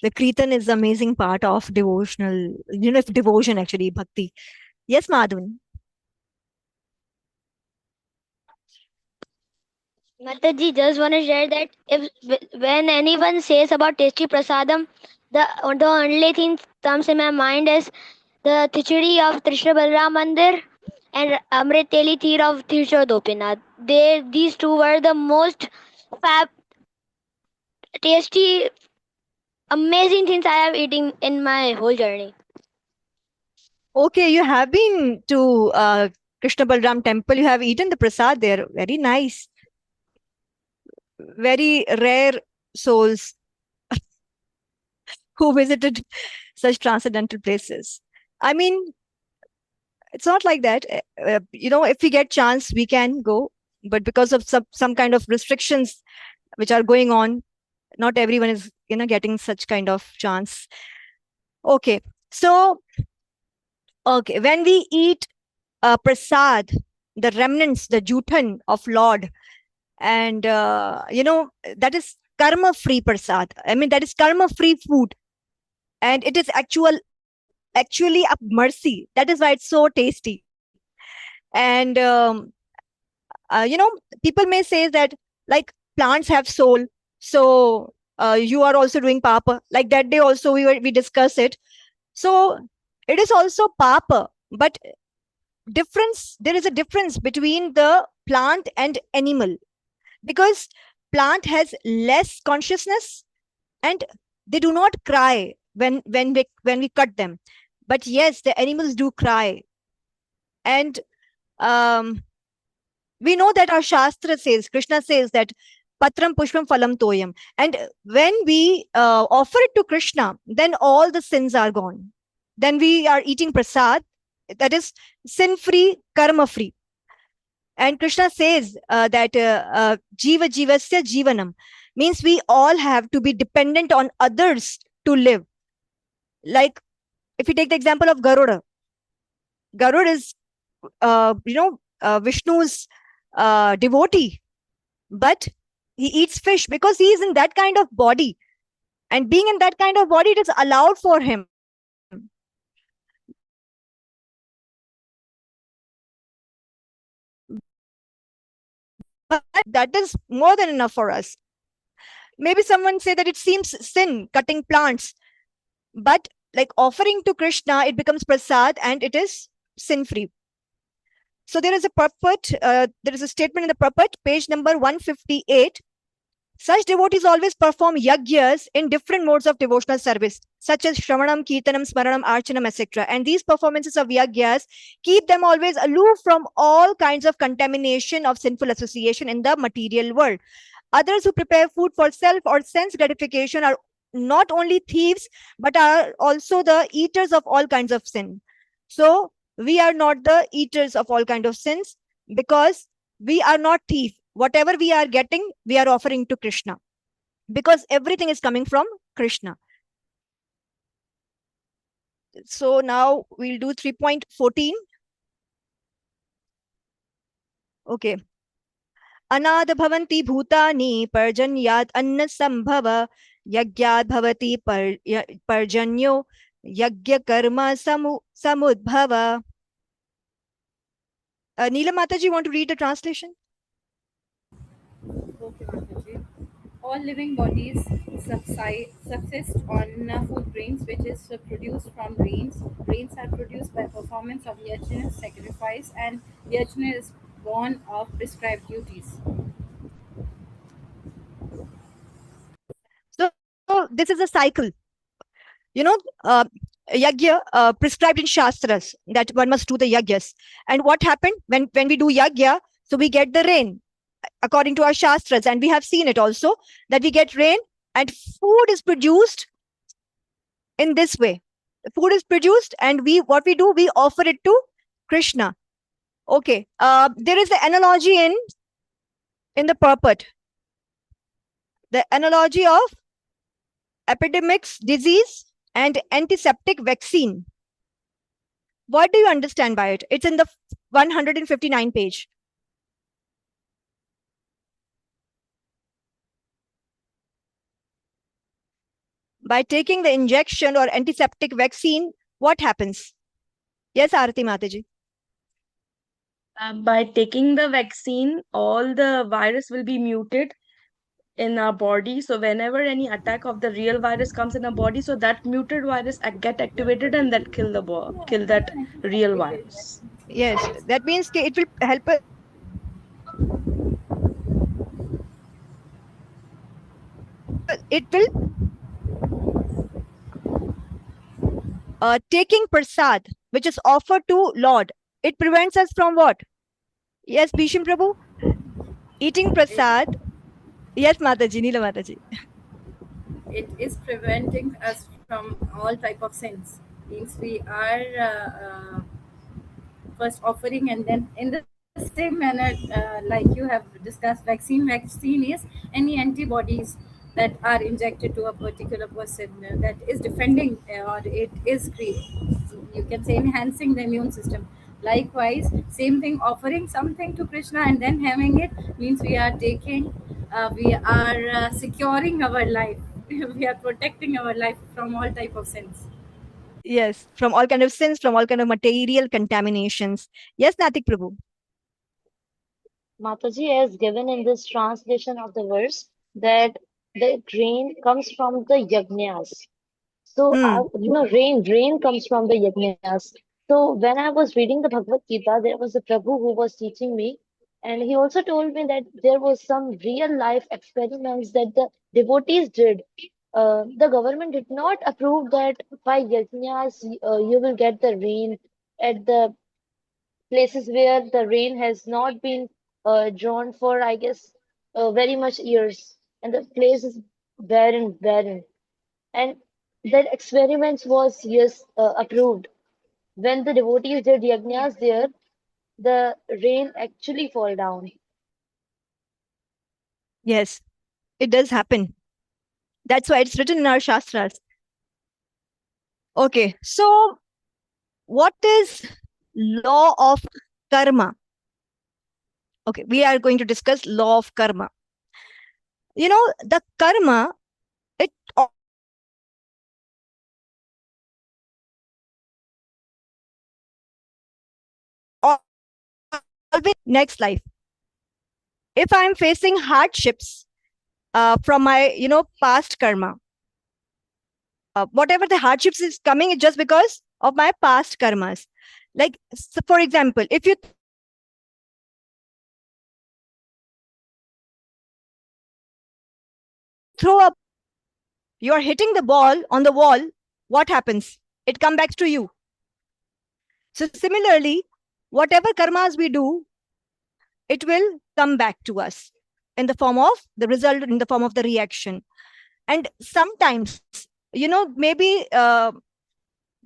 The Kirtan is the amazing part of devotional, devotion actually, bhakti. Yes, Madhun. Mataji, just want to share that if when anyone says about tasty prasadam, the only thing comes in my mind is the Khichdi of Trishna Balram Mandir and Amrit Teli Theer of Tirshar Gopinath. These two were the most fab, tasty, amazing things I have eaten in my whole journey. Okay, you have been to Krishna Balram temple. You have eaten the prasad there. Very nice. Very rare souls who visited such transcendental places. I mean, it's not like that. If we get chance, we can go, but because of some kind of restrictions which are going on, not everyone is getting such kind of chance. Okay, so okay, when we eat prasad, the remnants, the jutan of Lord, and that is karma free prasad. I mean, that is karma free food, and it is actually a mercy. That is why it's so tasty. And people may say that, like, plants have soul, so you are also doing papa. Like that day also we discussed it. So it is also papa, but there is a difference between the plant and animal, because plant has less consciousness, and they do not cry when we cut them. But yes, the animals do cry. And um, we know that our shastra says, Krishna says that patram pushpam phalam toyam, and when we offer it to Krishna, then all the sins are gone. Then we are eating prasad, that is sin free, karma free. And Krishna says that jiva jivasya jivanam, means we all have to be dependent on others to live. Like, if we take the example of Garuda is Vishnu's devotee, but he eats fish because he is in that kind of body. And being in that kind of body, it is allowed for him. But that is more than enough for us. Maybe someone say that it seems sin cutting plants, but like offering to Krishna, it becomes prasad and it is sin free. So there is a purport, there is a statement in the purport, page number 158. Such devotees always perform yagyas in different modes of devotional service, such as Shravanam, Kirtanam, Smaranam, Archanam, etc. And these performances of yagyas keep them always aloof from all kinds of contamination of sinful association in the material world. Others who prepare food for self or sense gratification are not only thieves, but are also the eaters of all kinds of sin. So we are not the eaters of all kinds of sins because we are not thief. Whatever we are getting, we are offering to Krishna because everything is coming from Krishna. So now we'll do 3.14. Okay. अनाद भवन्ति भूतानि पर्जन्यात् अन्न संभव यज्ञात् भवति पर्जन्यो यज्ञ कर्म समुद्भव. Neela Mataji, want to read the translation? Okay, Mataji. All living bodies subsist on food grains, which is produced from rains. Rains are produced by performance of yajna, sacrifice, and yajna is born of prescribed duties. So this is a cycle. Yagya prescribed in Shastras that one must do the yagyas. And what happened when we do yagya? So we get the rain according to our Shastras. And we have seen it also that we get rain and food is produced in this way. The food is produced and we offer it to Krishna. Okay. There is the analogy in the purport. The analogy of epidemics, disease, and antiseptic vaccine. What do you understand by it? It's in the 159 page. By taking the injection or antiseptic vaccine, what happens? Yes, Arati Mataji. By taking the vaccine, all the virus will be muted in our body. So whenever any attack of the real virus comes in our body, so that muted virus get activated and that kill that real virus. Yes, that means it will help us. It will taking prasad, which is offered to Lord. It prevents us from what? Yes, Bhisham Prabhu. Eating prasad. Yes, Mataji, Neela Mataji. It is preventing us from all type of sins. Means we are first offering, and then in the same manner, like you have discussed, vaccine is any antibodies that are injected to a particular person that is defending or it is you can say enhancing the immune system. Likewise, same thing, offering something to Krishna and then having it means we are taking, we are securing our life. We are protecting our life from all type of sins. Yes, from all kind of sins, from all kind of material contaminations. Yes, Natik Prabhu. Mataji has given in this translation of the verse that the rain comes from the yajnas. So, rain comes from the yajnas. So, when I was reading the Bhagavad Gita, there was a Prabhu who was teaching me, and he also told me that there was some real life experiments that the devotees did. The government did not approve that by yajnas you will get the rain at the places where the rain has not been drawn for, I guess, very much years, and the place is barren. And that experiment was, yes, approved. When the devotees did yajnas there, the rain actually fall down. Yes, it does happen. That's why it's written in our Shastras. Okay, so what is law of karma. Okay, we are going to discuss law of karma. The karma, it always next life. If I'm facing hardships from my past karma, whatever the hardships is coming, it's just because of my past karmas. Like, so for example, if you throw up, you're hitting the ball on the wall, what happens? It comes back to you. So similarly, whatever karmas we do, it will come back to us in the form of the result, in the form of the reaction. And sometimes, maybe that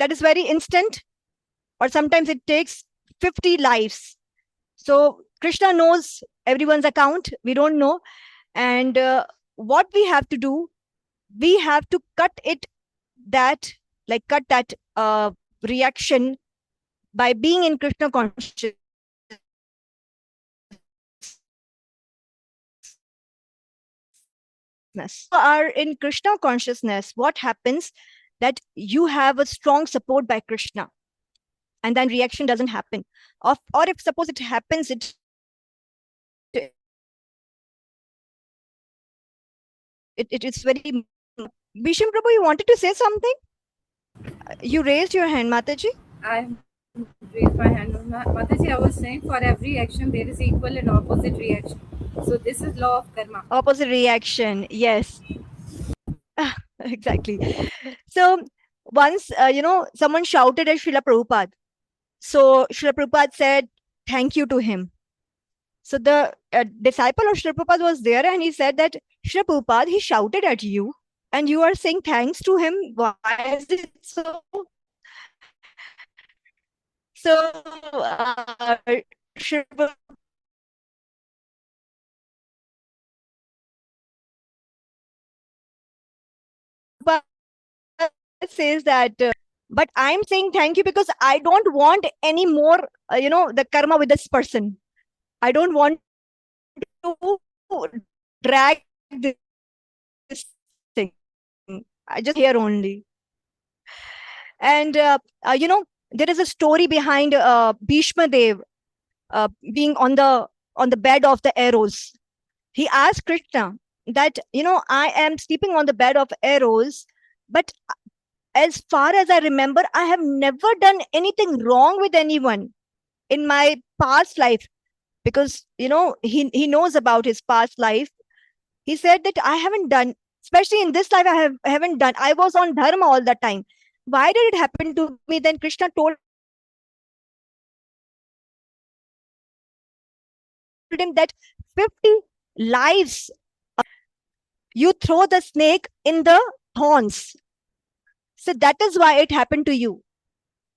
is very instant, or sometimes it takes 50 lives. So Krishna knows everyone's account, we don't know. And what we have to do, we have to cut that reaction by being in Krishna consciousness. Are in Krishna consciousness, what happens that you have a strong support by Krishna, and then reaction doesn't happen. Or if suppose it happens, it is very. Bhisham Prabhu, you wanted to say something? You raised your hand, Mataji. I raised my hand. Mataji, I was saying for every action there is equal and opposite reaction. So this is law of karma. Opposite reaction, yes. Exactly. So once, someone shouted at Srila Prabhupada. So Srila Prabhupada said thank you to him. So the disciple of Srila Prabhupada was there, and he said that Srila Prabhupada, he shouted at you and you are saying thanks to him. Why is it so? So Srila Prabhupada says that, but I'm saying thank you because I don't want any more, the karma with this person. I don't want to drag this thing. I just here only. And there is a story behind Bhishma Dev being on the bed of the arrows. He asked Krishna that, I am sleeping on the bed of arrows, but as far as I remember, I have never done anything wrong with anyone in my past life, because he knows about his past life. He said that I haven't done, especially in this life, I haven't done. I was on dharma all the time. Why did it happen to me? Then Krishna told him that 50 lives you throw the snake in the thorns. So that is why it happened to you.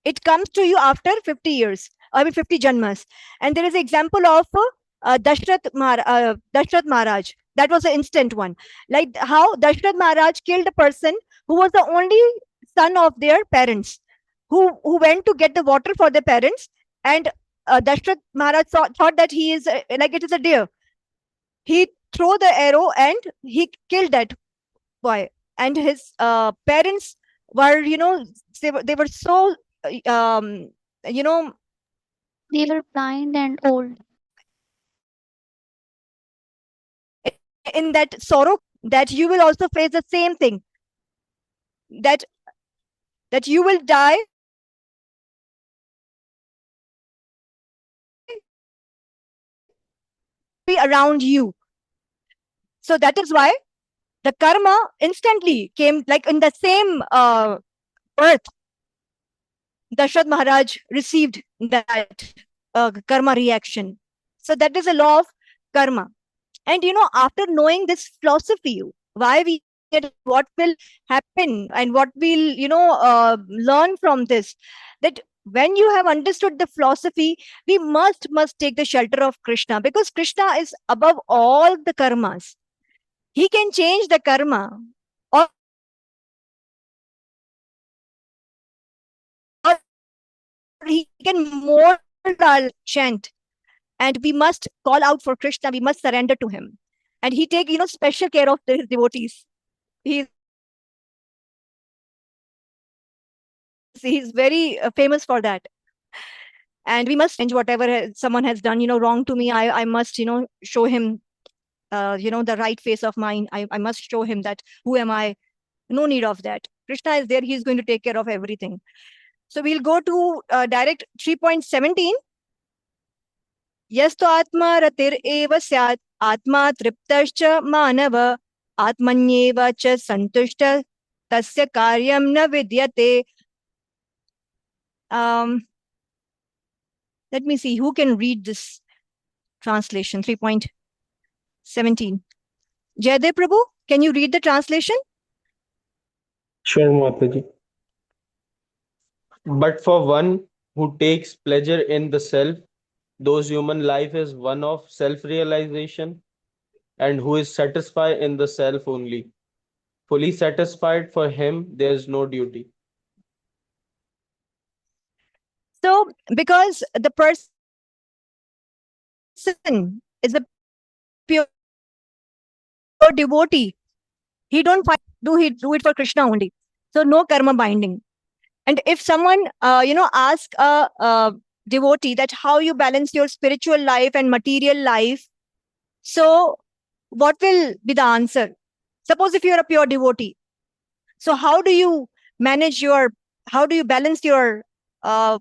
It comes to you after 50 years, 50 janmas. And there is an example of Dashrath Maharaj. That was an instant one. Like how Dashrath Maharaj killed a person who was the only son of their parents, who went to get the water for their parents. And Dashrath Maharaj thought that he is like it is a deer. He threw the arrow and he killed that boy. And his parents were, they were so, um, you know, They were blind and old. in that sorrow, that you will also face the same thing, that you will die around you. So that is why the karma instantly came, like in the same birth. Dashrath Maharaj received that karma reaction. So that is a law of karma. And after knowing this philosophy, why we get, what will happen, and what we'll learn from this, that when you have understood the philosophy, we must take the shelter of Krishna, because Krishna is above all the karmas. He can change the karma, or he can mold our chant, and we must call out for Krishna. We must surrender to him, and he take special care of his devotees. He's very famous for that. And we must whatever someone has done wrong to me. I must show him the right face of mine. I must show him that who am I. No need of that. Krishna is there. He's going to take care of everything. So we'll go to direct 3.17. यस्तु आत्मा रतिरेव स्यात् आत्मा तृप्तश्च मानव आत्मन्येव च सन्तुष्ट तस्य कार्यं न विद्यते. Let me see who can read this translation. 3.17. Jaydev Prabhu, can you read the translation? Sure, Mataji. But for one who takes pleasure in the self, those human life is one of self-realization, and who is satisfied in the self only. Fully satisfied, for him there is no duty. So, because the person is a pure devotee, he don't do it for Krishna only. So no karma binding. And if someone ask a devotee that how you balance your spiritual life and material life, so what will be the answer? Suppose if you're a pure devotee, so how do you balance your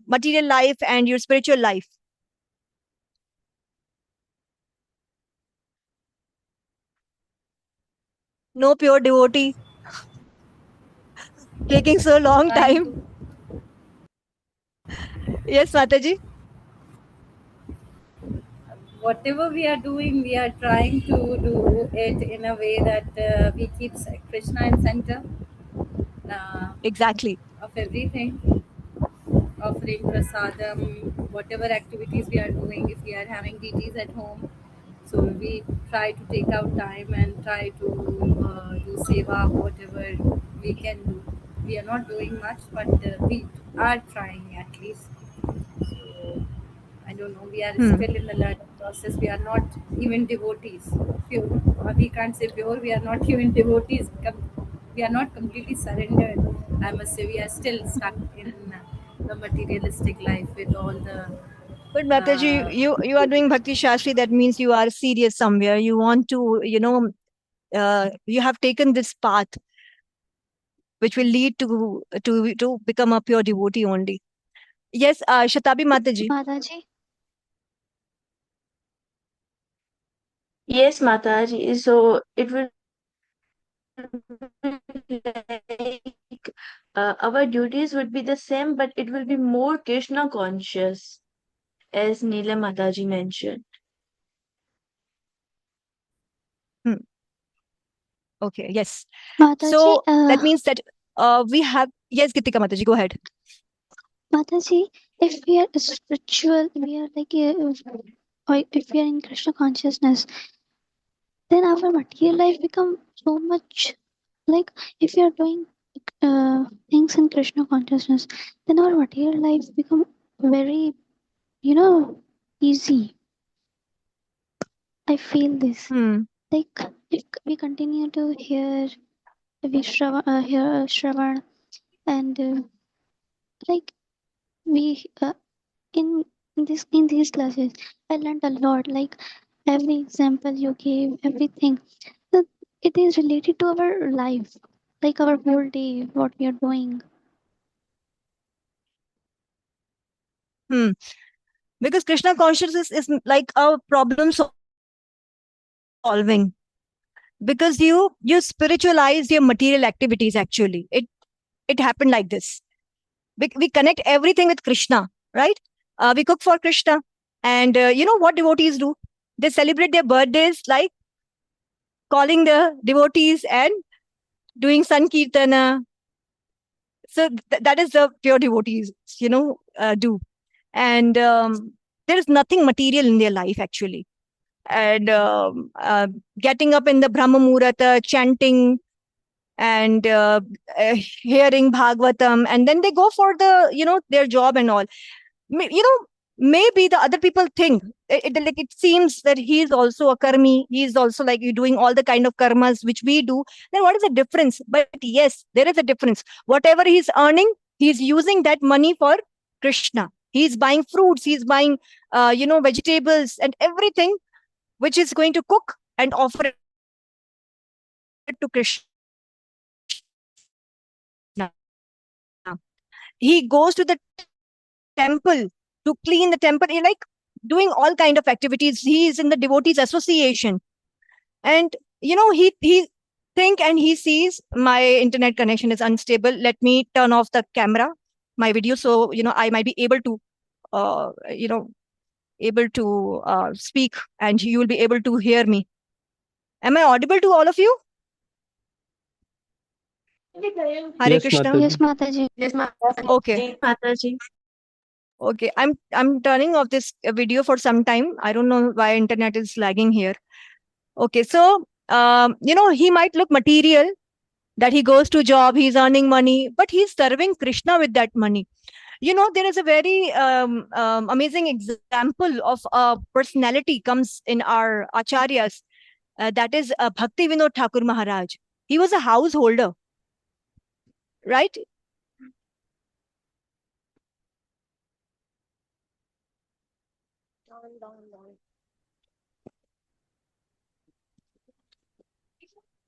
material life and your spiritual life? No pure devotee. Taking so long time. Yes, Mataji. Whatever we are doing, we are trying to do it in a way that we keep Krishna in center. Exactly. Of everything. Offering prasadam, whatever activities we are doing, if we are having deities at home, so we try to take out time and try to do seva, whatever we can do. We are not doing much, but we are trying at least. So I don't know, we are still in the learning process. We are not even devotees. Pure. We can't say pure, we are not even devotees. We are not completely surrendered. I must say, we are still stuck in the materialistic life with all the. But Mataji, you are doing Bhakti Shastri. That means you are serious somewhere. You want to, you have taken this path, which will lead to become a pure devotee only. Yes, Shatabi Mataji. Mataji. Yes, Mataji. So it will be like our duties would be the same, but it will be more Krishna conscious, as Neela Mataji mentioned. Okay, yes. Mataji, so that means that we have. Yes, Gitika Mataji, go ahead. Mataji, if we are spiritual, we are like, or if we are in Krishna consciousness, then our material life become so much like if we are doing things in Krishna consciousness, then our material life become very, easy. I feel this. Like if we continue to hear, hear Shravan, and like we in these classes, I learned a lot. Like every example you gave, everything, that it is related to our life, like our whole day, what we are doing. Because Krishna consciousness is like a problem solving. Because you spiritualize your material activities. Actually, it happened like this. We connect everything with Krishna, right? We cook for Krishna, and you know what devotees do? They celebrate their birthdays like calling the devotees and doing sankirtana. So that is the pure devotees, do. And there is nothing material in their life actually. And getting up in the Brahma Muhurta, chanting, and hearing Bhagavatam, and then they go for the their job and all. You know, maybe the other people think like it seems that he is also a karmi, he is also like you doing all the kind of karmas which we do. Then what is the difference? But yes, there is a difference. Whatever he's earning, he's using that money for Krishna. He's buying fruits, he's buying vegetables and everything which is going to cook and offer it to Krishna. He goes to the temple to clean the temple. He like doing all kind of activities. He is in the devotees association, and he think and he sees my internet connection is unstable. Let me turn off the camera, my video, so I might be able to uh, you know speak, and you will be able to hear me. Am I audible to all of you? Hare Yes, Krishna. Yes, Mataji. Mataji. Yes, Okay. Mataji. Okay, I'm turning off this video for some time. I don't know why internet is lagging here. Okay, so he might look material, that he goes to job, he's earning money, but he's serving Krishna with that money. There is a very amazing example of a personality comes in our acharyas. That is Bhakti Vinod Thakur Maharaj. He was a householder, right?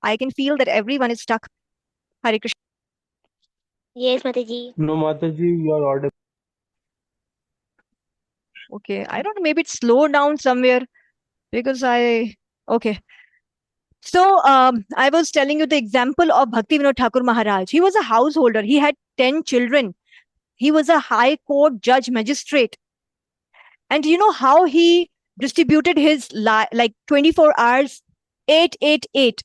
I can feel that everyone is stuck. Hare Krishna. Yes, Mataji. No, Mataji, you are audible. Okay, I don't know, maybe it's slowed down somewhere because okay. So I was telling you the example of Bhakti Vinod Thakur Maharaj. He was a householder. He had 10 children. He was a high court judge magistrate. And you know how he distributed his like 24 hours, 8, 8, 8.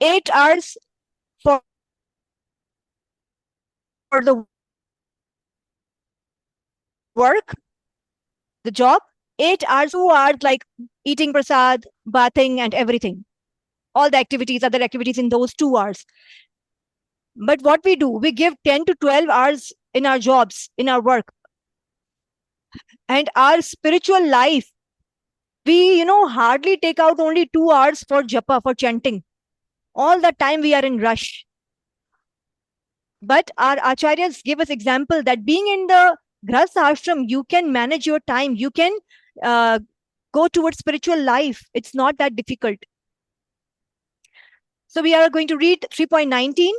8 hours for the work, the job, 8 hours, 2 hours like eating prasad, bathing, and everything. All the activities, other activities in those 2 hours. But what we do, we give 10 to 12 hours in our jobs, in our work. And our spiritual life, we, hardly take out only 2 hours for japa, for chanting. All the time we are in rush. But our acharyas give us example that being in the grahastha ashram, you can manage your time. You can go towards spiritual life. It's not that difficult. So we are going to read 3.19.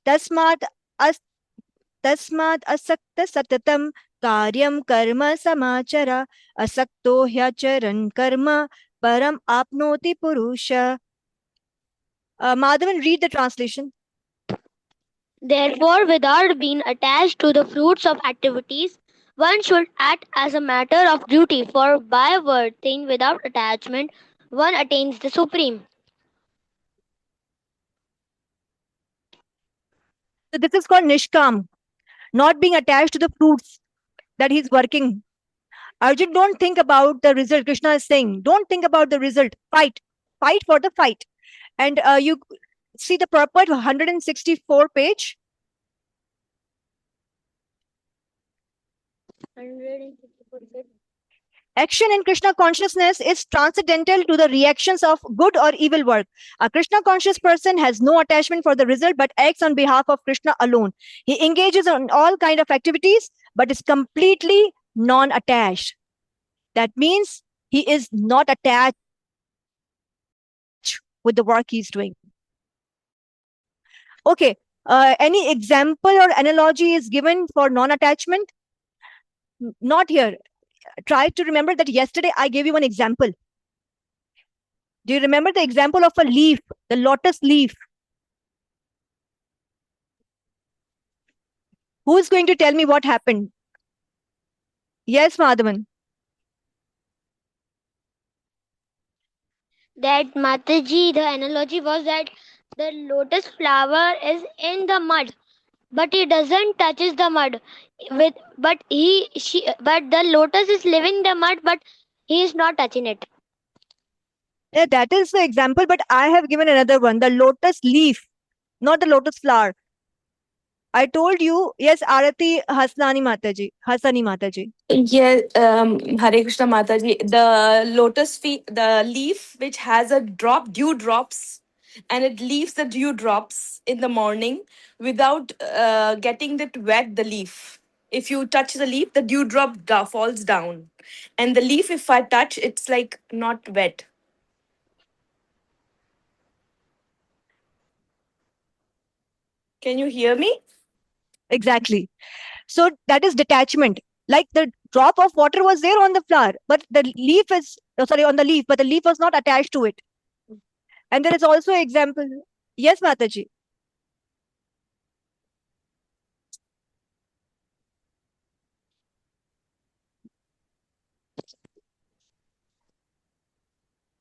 Tasmat asakta satatam karyam karma samachara asakto hyacharan karma param apnoti purusha. Madhavan, read the translation. Therefore, without being attached to the fruits of activities, one should act as a matter of duty, for by working without attachment, one attains the supreme. So this is called nishkam, not being attached to the fruits that he's working. Arjun, don't think about the result. Krishna is saying, don't think about the result. Fight. Fight for the fight. And you see the purport, 164 page. 164 page. Action in Krishna consciousness is transcendental to the reactions of good or evil work. A Krishna conscious person has no attachment for the result but acts on behalf of Krishna alone. He engages in all kind of activities but is completely non-attached. That means he is not attached with the work he's doing. Okay, any example or analogy is given for non-attachment? Not here. Try to remember that yesterday I gave you one example. Do you remember the example of a leaf, the lotus leaf? Who is going to tell me what happened? Yes, Madhavan. That Mataji, the analogy was that the lotus flower is in the mud, but he doesn't touches the mud. But the lotus is living in the mud, but he is not touching it. Yeah, that is the example, but I have given another one, the lotus leaf, not the lotus flower. I told you, yes, Arati Hasnani Mataji. Hasani Mataji. Yes, Hare Krishna Mataji. The lotus feet, the leaf which has a drop, dew drops, and it leaves the dew drops in the morning without getting it wet. The leaf. If you touch the leaf, the dewdrop falls down, and the leaf, if I touch, it's like not wet. Can you hear me? Exactly. So that is detachment. Like the drop of water was there on the flower, but the leaf is sorry on the leaf, but the leaf was not attached to it. And there is also example. Yes, Mataji.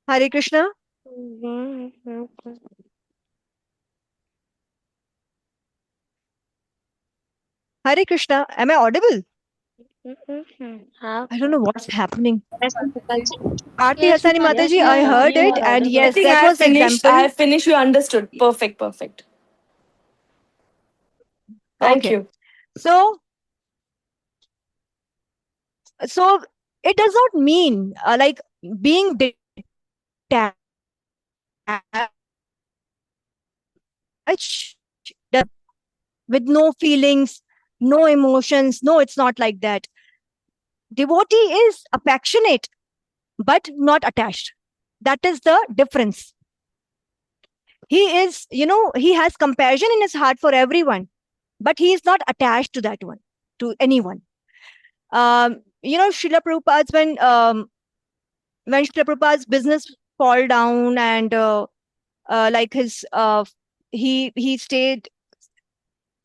Hare Krishna. Hare Krishna. Am I audible? I don't know what's happening. Aarti Yes, Hasani Mataji, Mataji, you I are heard audible. it, and I yes, think that I have was finished. I example. have finished. You understood. Perfect. Perfect. Thank Okay. you. So it does not mean like being detached with no feelings, no emotions. No, it's not like that. Devotee is affectionate but not attached. That is the difference. He is, he has compassion in his heart for everyone, but he is not attached to that one, to anyone. Srila Prabhupada's when Srila Prabhupada's business fall down, and like his he stayed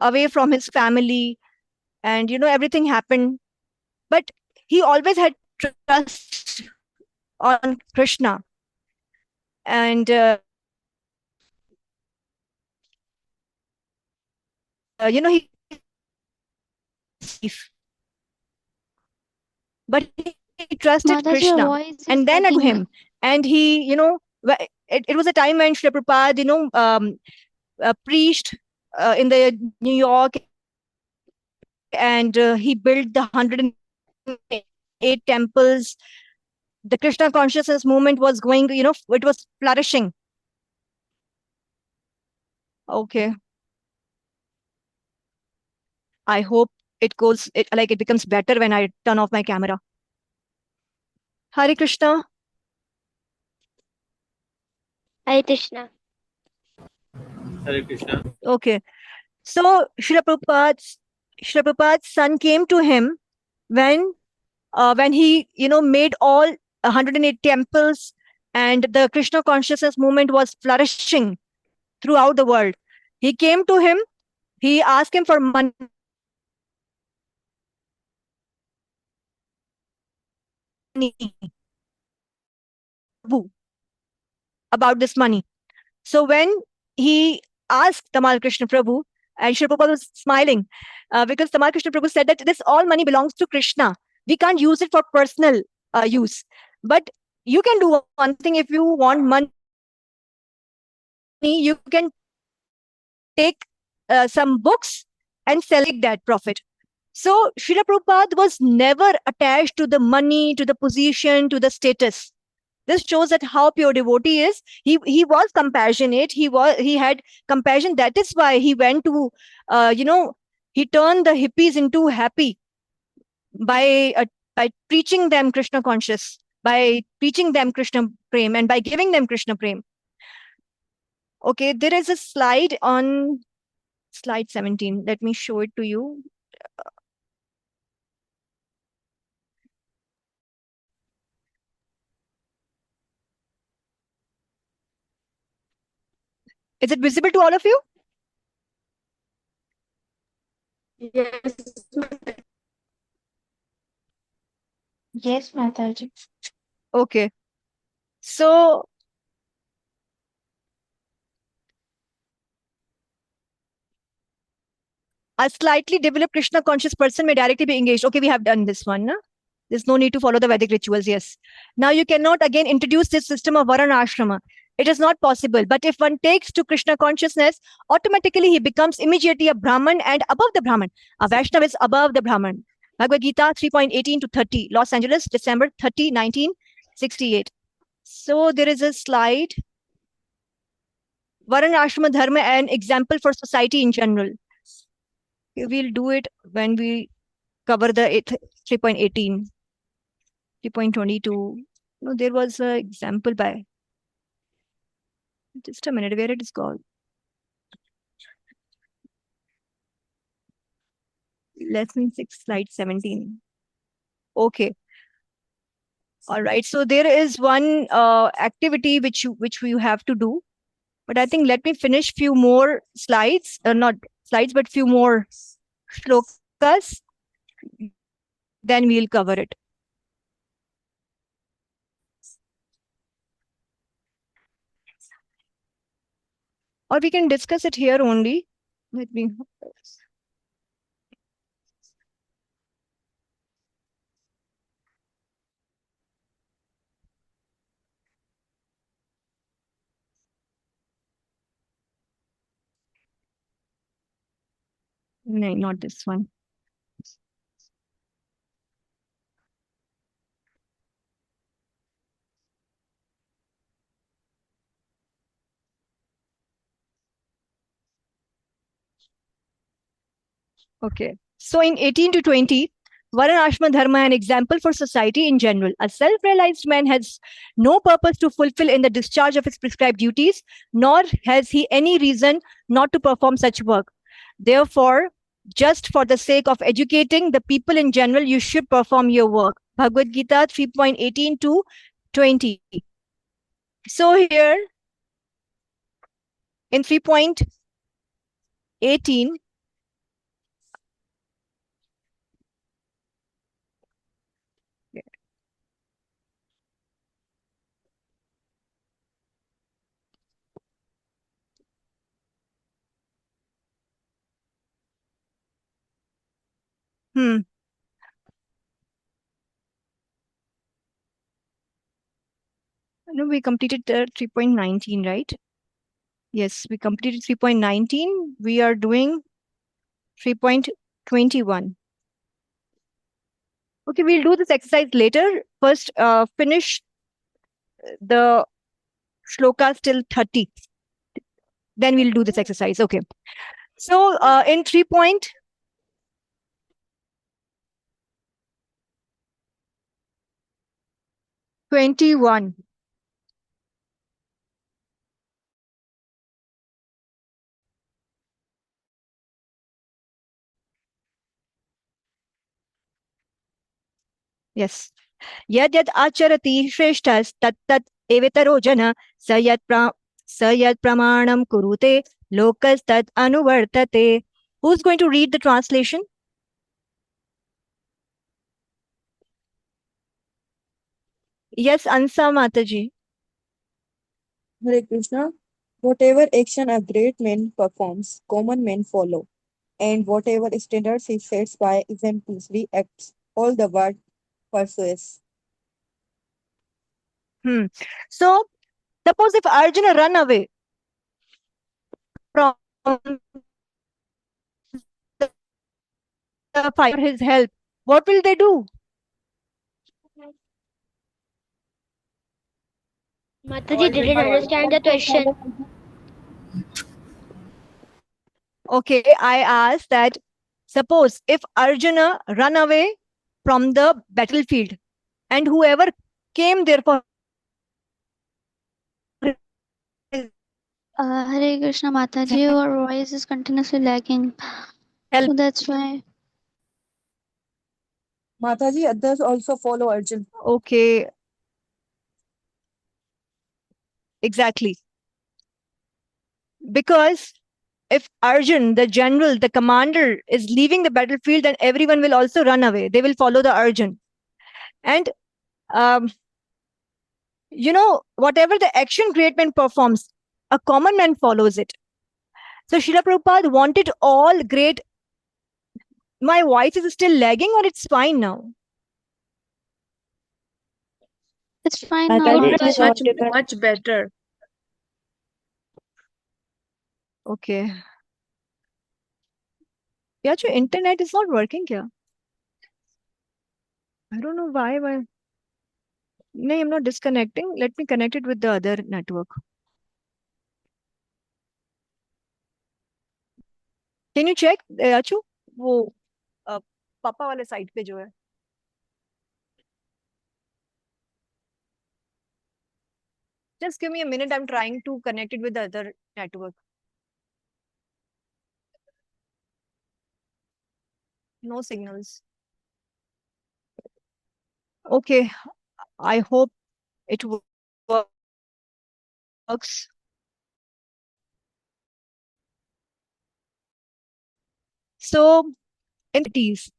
away from his family, and everything happened, but he always had trust on Krishna, and he but he trusted Mataji, your Krishna, voice is and then to lagging. him, and he, it was a time when Srila Prabhupada, preached in the New York, and he built the 108 temples. The Krishna consciousness movement was going, it was flourishing. Okay. I hope it becomes better when I turn off my camera. Hare Krishna. Hare Krishna. Hare Krishna. Okay. So Srila Prabhupada's son came to him when he, made all 108 temples, and the Krishna consciousness movement was flourishing throughout the world. He came to him, he asked him for money about this money. So when he asked Tamal Krishna Prabhu, and Sri Prabhupada was smiling because Tamal Krishna Prabhu said that this all money belongs to Krishna. We can't use it for personal use. But you can do one thing. If you want money, you can take some books and sell that profit. So Srila Prabhupada was never attached to the money, to the position, to the status. This shows that how pure devotee is. He was compassionate. He had compassion. That is why he went to, he turned the hippies into happy by preaching them Krishna conscious, by teaching them Krishna prem, and by giving them Krishna prem. Okay, there is a slide on slide 17. Let me show it to you. Is it visible to all of you? Yes. Yes, Mataji. Okay. So a slightly developed Krishna conscious person may directly be engaged. Okay, we have done this one. No? There's no need to follow the Vedic rituals. Yes. Now you cannot again introduce this system of Varana Ashrama. It is not possible. But if one takes to Krishna consciousness, automatically he becomes immediately a Brahman and above the Brahman. A Vaishnava is above the Brahman. Bhagavad Gita 3.18 to 30, Los Angeles, December 30, 1968. So there is a slide. Varana Ashrama Dharma, an example for society in general. We'll do it when we cover the 3.18, 3.22. No, there was an example by. Just a minute, where it is called. Lesson 6, slide 17. Okay. All right. So there is one activity which you have to do. But I think let me finish few more slides, not slides, but few more shlokas. Then we'll cover it. Or we can discuss it here only. Let me. No, not this one. Okay. So in 18 to 20, Varana Dharma, an example for society in general. A self-realized man has no purpose to fulfill in the discharge of his prescribed duties, nor has he any reason not to perform such work. Therefore, just for the sake of educating the people in general, you should perform your work. Bhagavad Gita 3.18 to 20. So here, in 3.18, no, we completed 3.19, right? Yes, we completed 3.19. We are doing 3.21. Okay, we'll do this exercise later. First, finish the shlokas till 30. Then we'll do this exercise. Okay. So in 3.21. Yes. Yad yad acharati shreshtas tat tat evetaro jana sayat pramanam kurute lokas tat anuvartate. Who's going to read the translation? Yes, Ansa Mataji. Hare Krishna. Whatever action a great man performs, common men follow. And whatever standards he sets by exemplary acts, all the world pursues. So, suppose if Arjuna run away from the fight for his help, what will they do? Mataji didn't understand the question. Okay, I asked that suppose if Arjuna run away from the battlefield and whoever came there for Hare Krishna Mataji, your voice is continuously lagging. help. So that's why. Mataji, others also follow Arjun. Okay. Exactly. Because if Arjun, the general, the commander, is leaving the battlefield, then everyone will also run away. They will follow the Arjun. And, whatever the action great man performs, a common man follows it. So Srila Prabhupada wanted all great. My voice is still lagging or it's fine now? It's fine now. It's much better. Okay. Yeah, your internet is not working here. I don't know why. No, I'm not disconnecting. Let me connect it with the other network. Can you check, Achu? वो पापा वाले site पे जो है. Just give me a minute. I'm trying to connect it with the other network. No signals. Okay. I hope it works. So, in cities,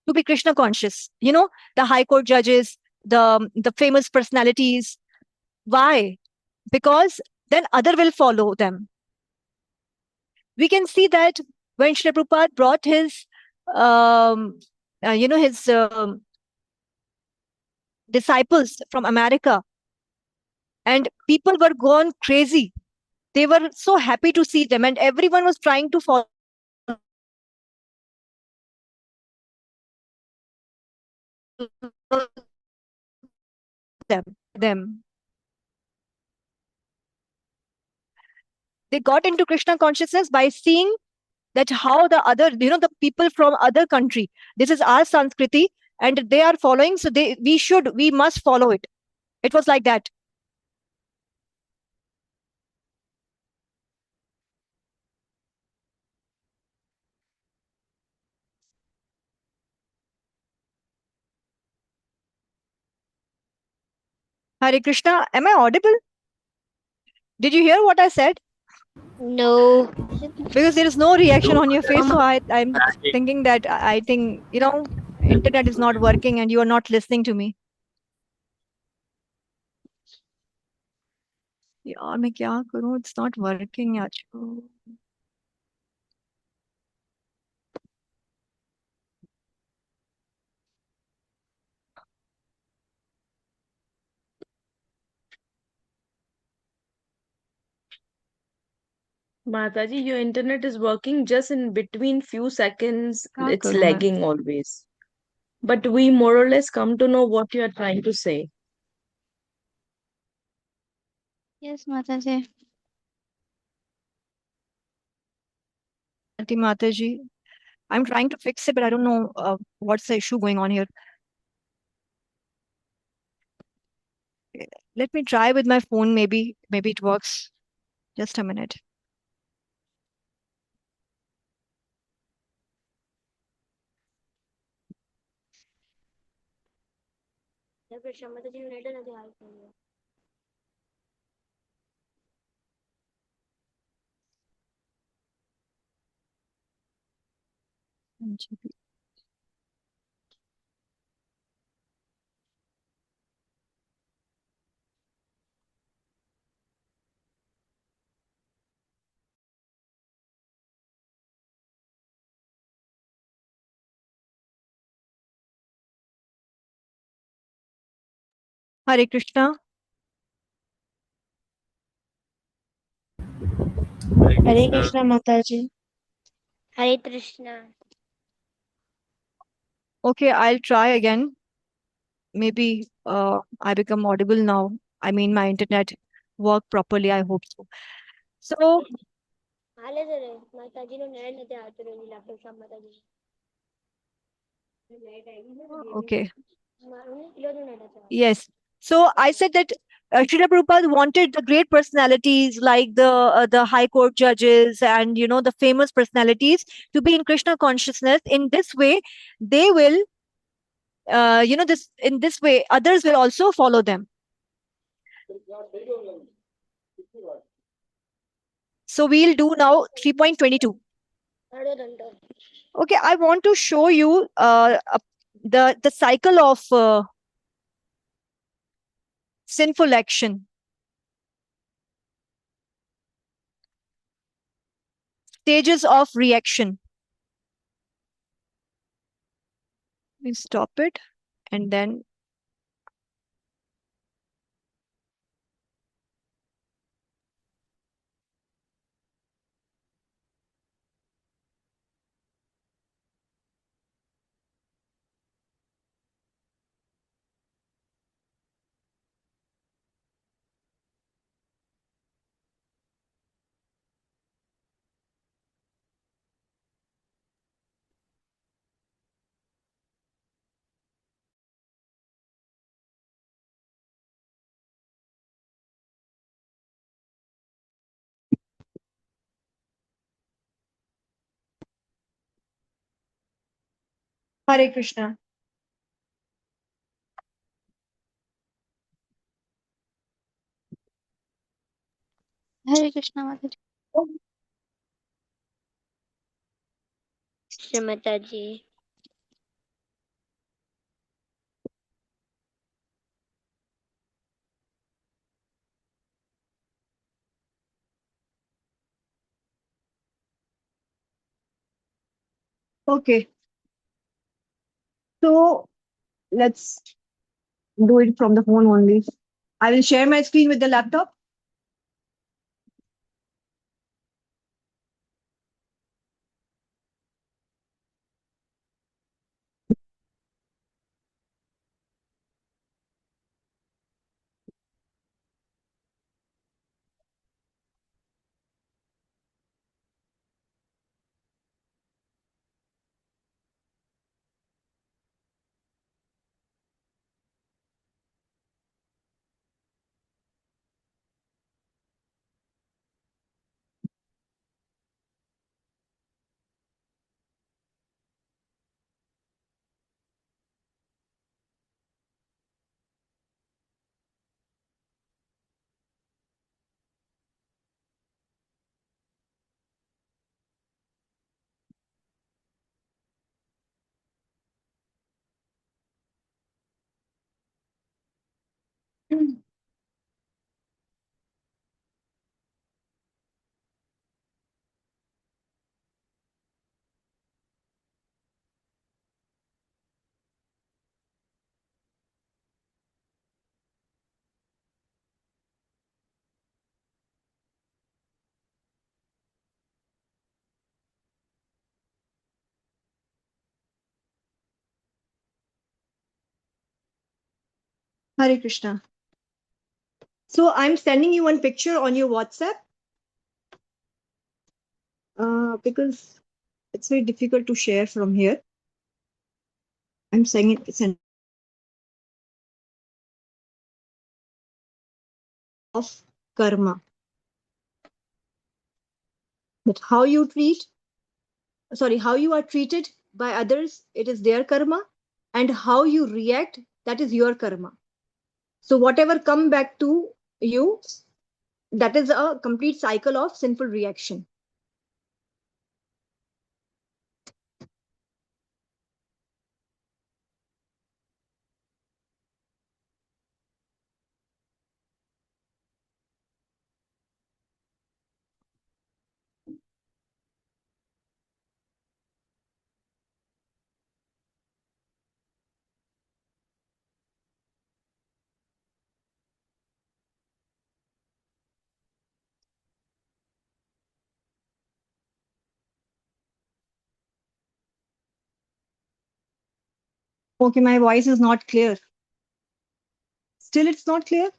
to be Krishna conscious, the high court judges, the famous personalities. Why? Because then other will follow them. We can see that when Srila Prabhupada brought his, his disciples from America, and people were gone crazy. They were so happy to see them, and everyone was trying to follow them. They got into Krishna consciousness by seeing that how the other, the people from other country, this is our Sanskriti, and they are following, so we must follow it. It was like that. Hare Krishna, am I audible? Did you hear what I said? No. Because there is no reaction No, on your face, so I'm thinking that I think internet is not working and you are not listening to me. यार मैं क्या करूं? It's not working यार. Mataji, your internet is working just in between few seconds. क्या It's करूं मैं? lagging always. But we more or less come to know what you are trying to say. Yes, Mataji. Mataji, I'm trying to fix it, but I don't know what's the issue going on here. Let me try with my phone. Maybe it works. Just a minute. Hare Krishna. Hare Krishna Mataji. Hare Krishna. Okay, I'll try again. Maybe I become audible now. I mean, my internet work properly. I hope so. So, okay. Yes. So I said that Srila Prabhupada wanted the great personalities like the High Court judges and the famous personalities to be in Krishna consciousness. In this way, they will, this in this way, others will also follow them. So we'll do now 3.22. Okay, I want to show you the cycle of sinful action. Stages of reaction. We stop it and then Hare Krishna. Hare Krishna Mataji. Mataji. Okay, so let's do it from the phone only. I will share my screen with the laptop. Hare Krishna. So I'm sending you one picture on your WhatsApp because it's very difficult to share from here. I'm sending of karma. That how you how you are treated by others, it is their karma, and how you react, that is your karma. So whatever come back to you, that is a complete cycle of sinful reaction. Okay, my voice is not clear. Still, it's not clear.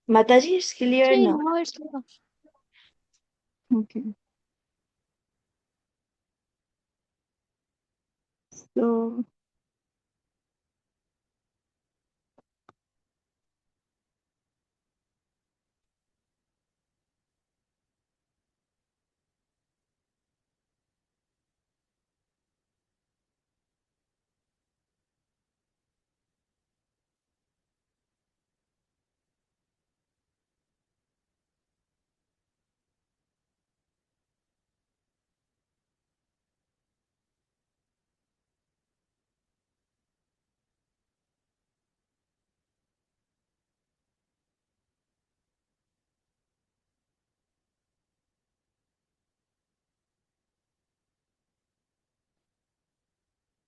Mataji, it's clear See, now. now it's clear. Okay. So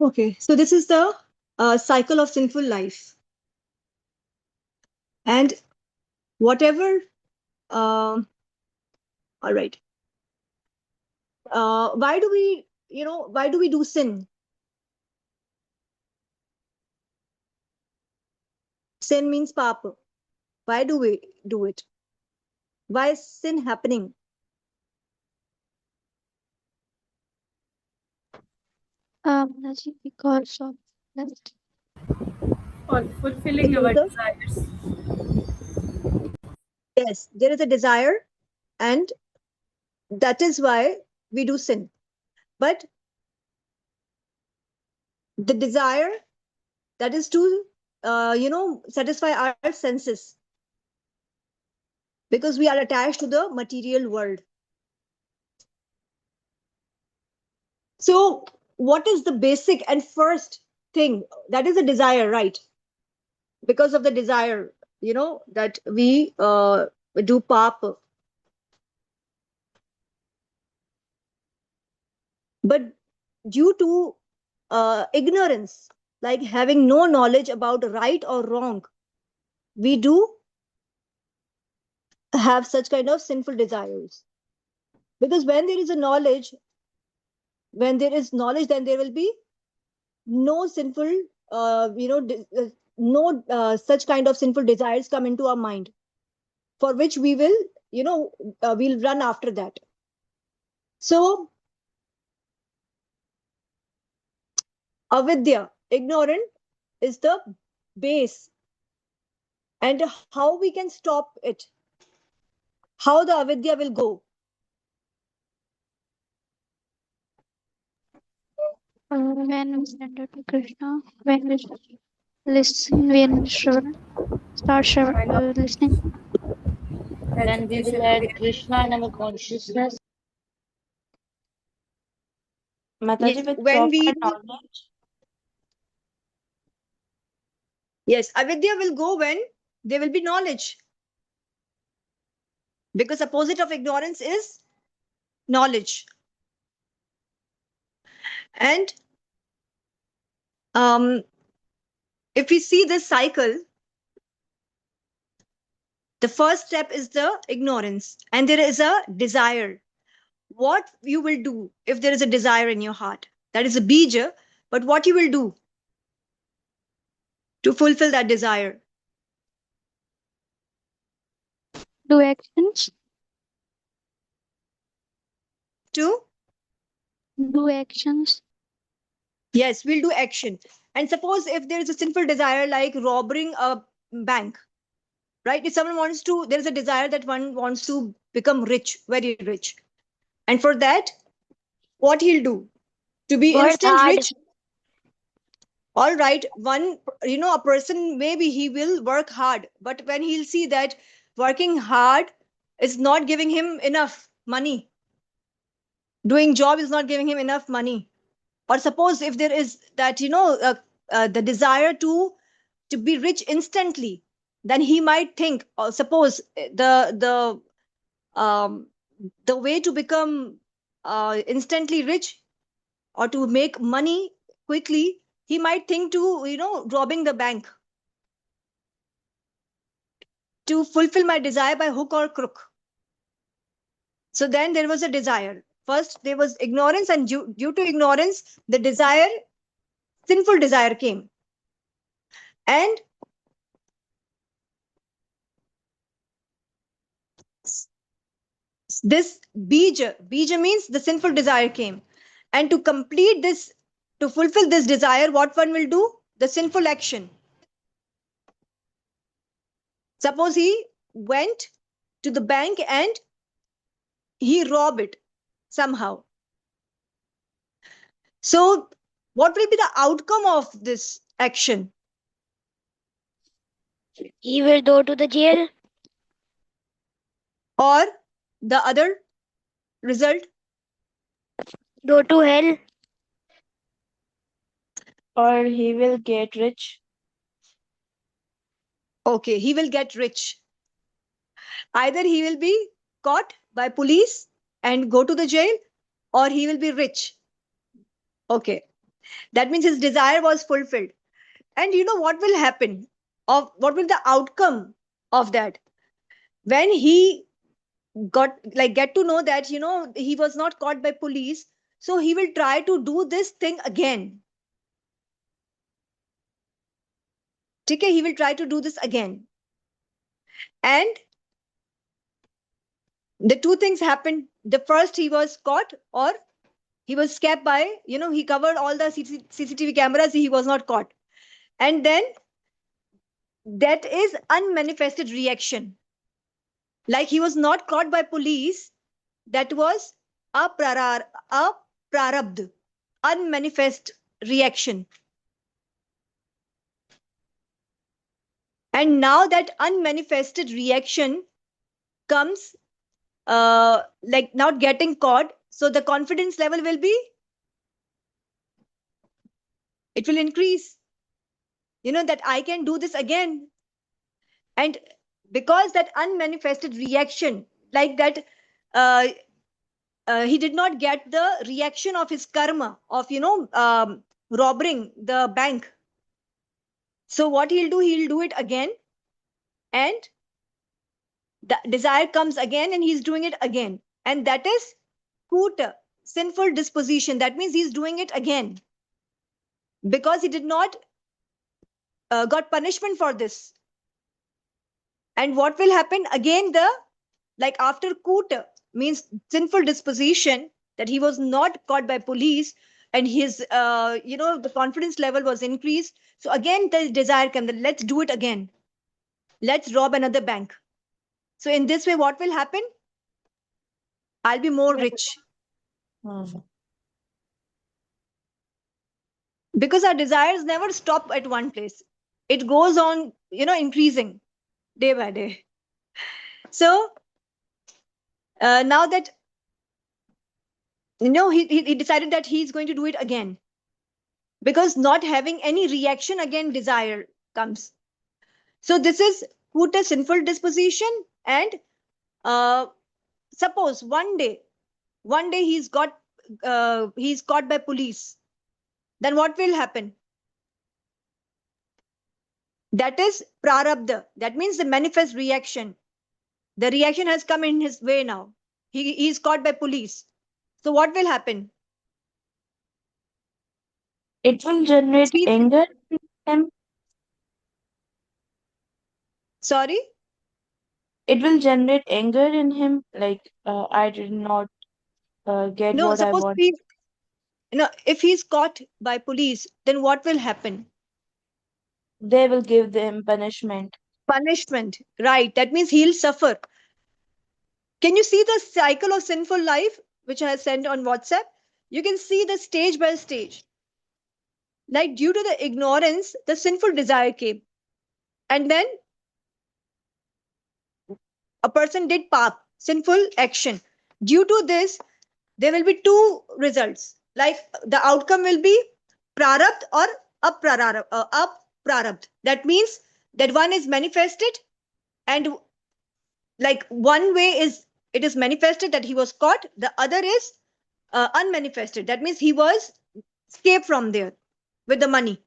okay, so this is the cycle of sinful life, and whatever. Um all right. Why do we, why do we do sin? Sin means papa. Why do we do it? Why is sin happening? Mataji, because of lust. For fulfilling our desires. Yes, there is a desire, and that is why we do sin. But the desire that is to satisfy our senses, because we are attached to the material world. So what is the basic and first thing? That is a desire, right? Because of the desire, that we do pap. But due to ignorance, like having no knowledge about right or wrong, we do have such kind of sinful desires. Because when there is a knowledge, when there is knowledge, then there will be no sinful, no such kind of sinful desires come into our mind, for which we will, we'll run after that. So avidya, ignorant, is the base. And how we can stop it, how the avidya will go. When we surrender to Krishna, when we listen, when we listening. When we will add Krishna in our consciousness. Mataji, Yes, with when we proper do, knowledge. yes, avidya will go when there will be knowledge, because opposite of ignorance is knowledge. And if we see this cycle, the first step is the ignorance, and there is a desire. What you will do if there is a desire in your heart? That is a bija, but what you will do to fulfill that desire? Do actions. To do actions. Yes, we'll do action. And suppose if there is a sinful desire like robbing a bank, right? If someone wants to, there is a desire that one wants to become rich, very rich. And for that, what he'll do? To be Work instant hard. rich, all right, a person, maybe he will work hard, but when he'll see that working hard is not giving him enough money, doing job is not giving him enough money. Or suppose if there is that, the desire to be rich instantly, then he might think, suppose the way to become instantly rich, or to make money quickly, he might think to, robbing the bank, to fulfill my desire by hook or crook. So then there was a desire. First there was ignorance, and due to ignorance, the desire, sinful desire came. And this bija means the sinful desire came. And to complete this, to fulfill this desire, what one will do? The sinful action. Suppose he went to the bank and he robbed it somehow. So what will be the outcome of this action? He will go to the jail. Or the other result? Go to hell. Or he will get rich. Okay, he will get rich. Either he will be caught by police and go to the jail, or he will be rich. Okay, that means his desire was fulfilled. And you know what will happen? Of what will the outcome of that? When he get to know that, he was not caught by police, so he will try to do this thing again. Okay, he will try to do this again. And the two things happened. The first, he was caught, or he was kept by, he covered all the CCTV cameras, he was not caught. And then that is unmanifested reaction. Like he was not caught by police, that was a prarabdh, unmanifest reaction. And now that unmanifested reaction comes, like not getting caught. So the confidence level will be, it will increase. That I can do this again. And because that unmanifested reaction, like that, uh, he did not get the reaction of his karma of, robbing the bank. So what he'll do it again. And the desire comes again and he's doing it again. And that is kuta, sinful disposition. That means he's doing it again because he did not got punishment for this. And what will happen again? Like after kuta means sinful disposition, that he was not caught by police, and his the confidence level was increased. So again the desire came that let's do it again, let's rob another bank. So in this way what will happen? I'll be more rich. Because our desires never stop at one place. It goes on, increasing day by day. So now that he decided that he's going to do it again, because not having any reaction, again desire comes. So this is put a sinful disposition. And suppose one day he's caught by police, then what will happen? That is prarabdha. That means the manifest reaction. The reaction has come in his way now. He's caught by police. So what will happen? It will generate anger in him. Sorry? It will generate anger in him, like I did not get No, what I suppose want. if he's caught by police, then what will happen? They will give them punishment. Punishment, right? That means he'll suffer. Can you see the cycle of sinful life, which I have sent on WhatsApp? You can see the stage by stage. Like due to the ignorance, the sinful desire came. And then a person did pap, sinful action. Due to this, there will be two results. Like the outcome will be prarabdh or aprarabdh. That means that one is manifested, and like one way is it is manifested that he was caught, the other is unmanifested. That means he was escaped from there with the money.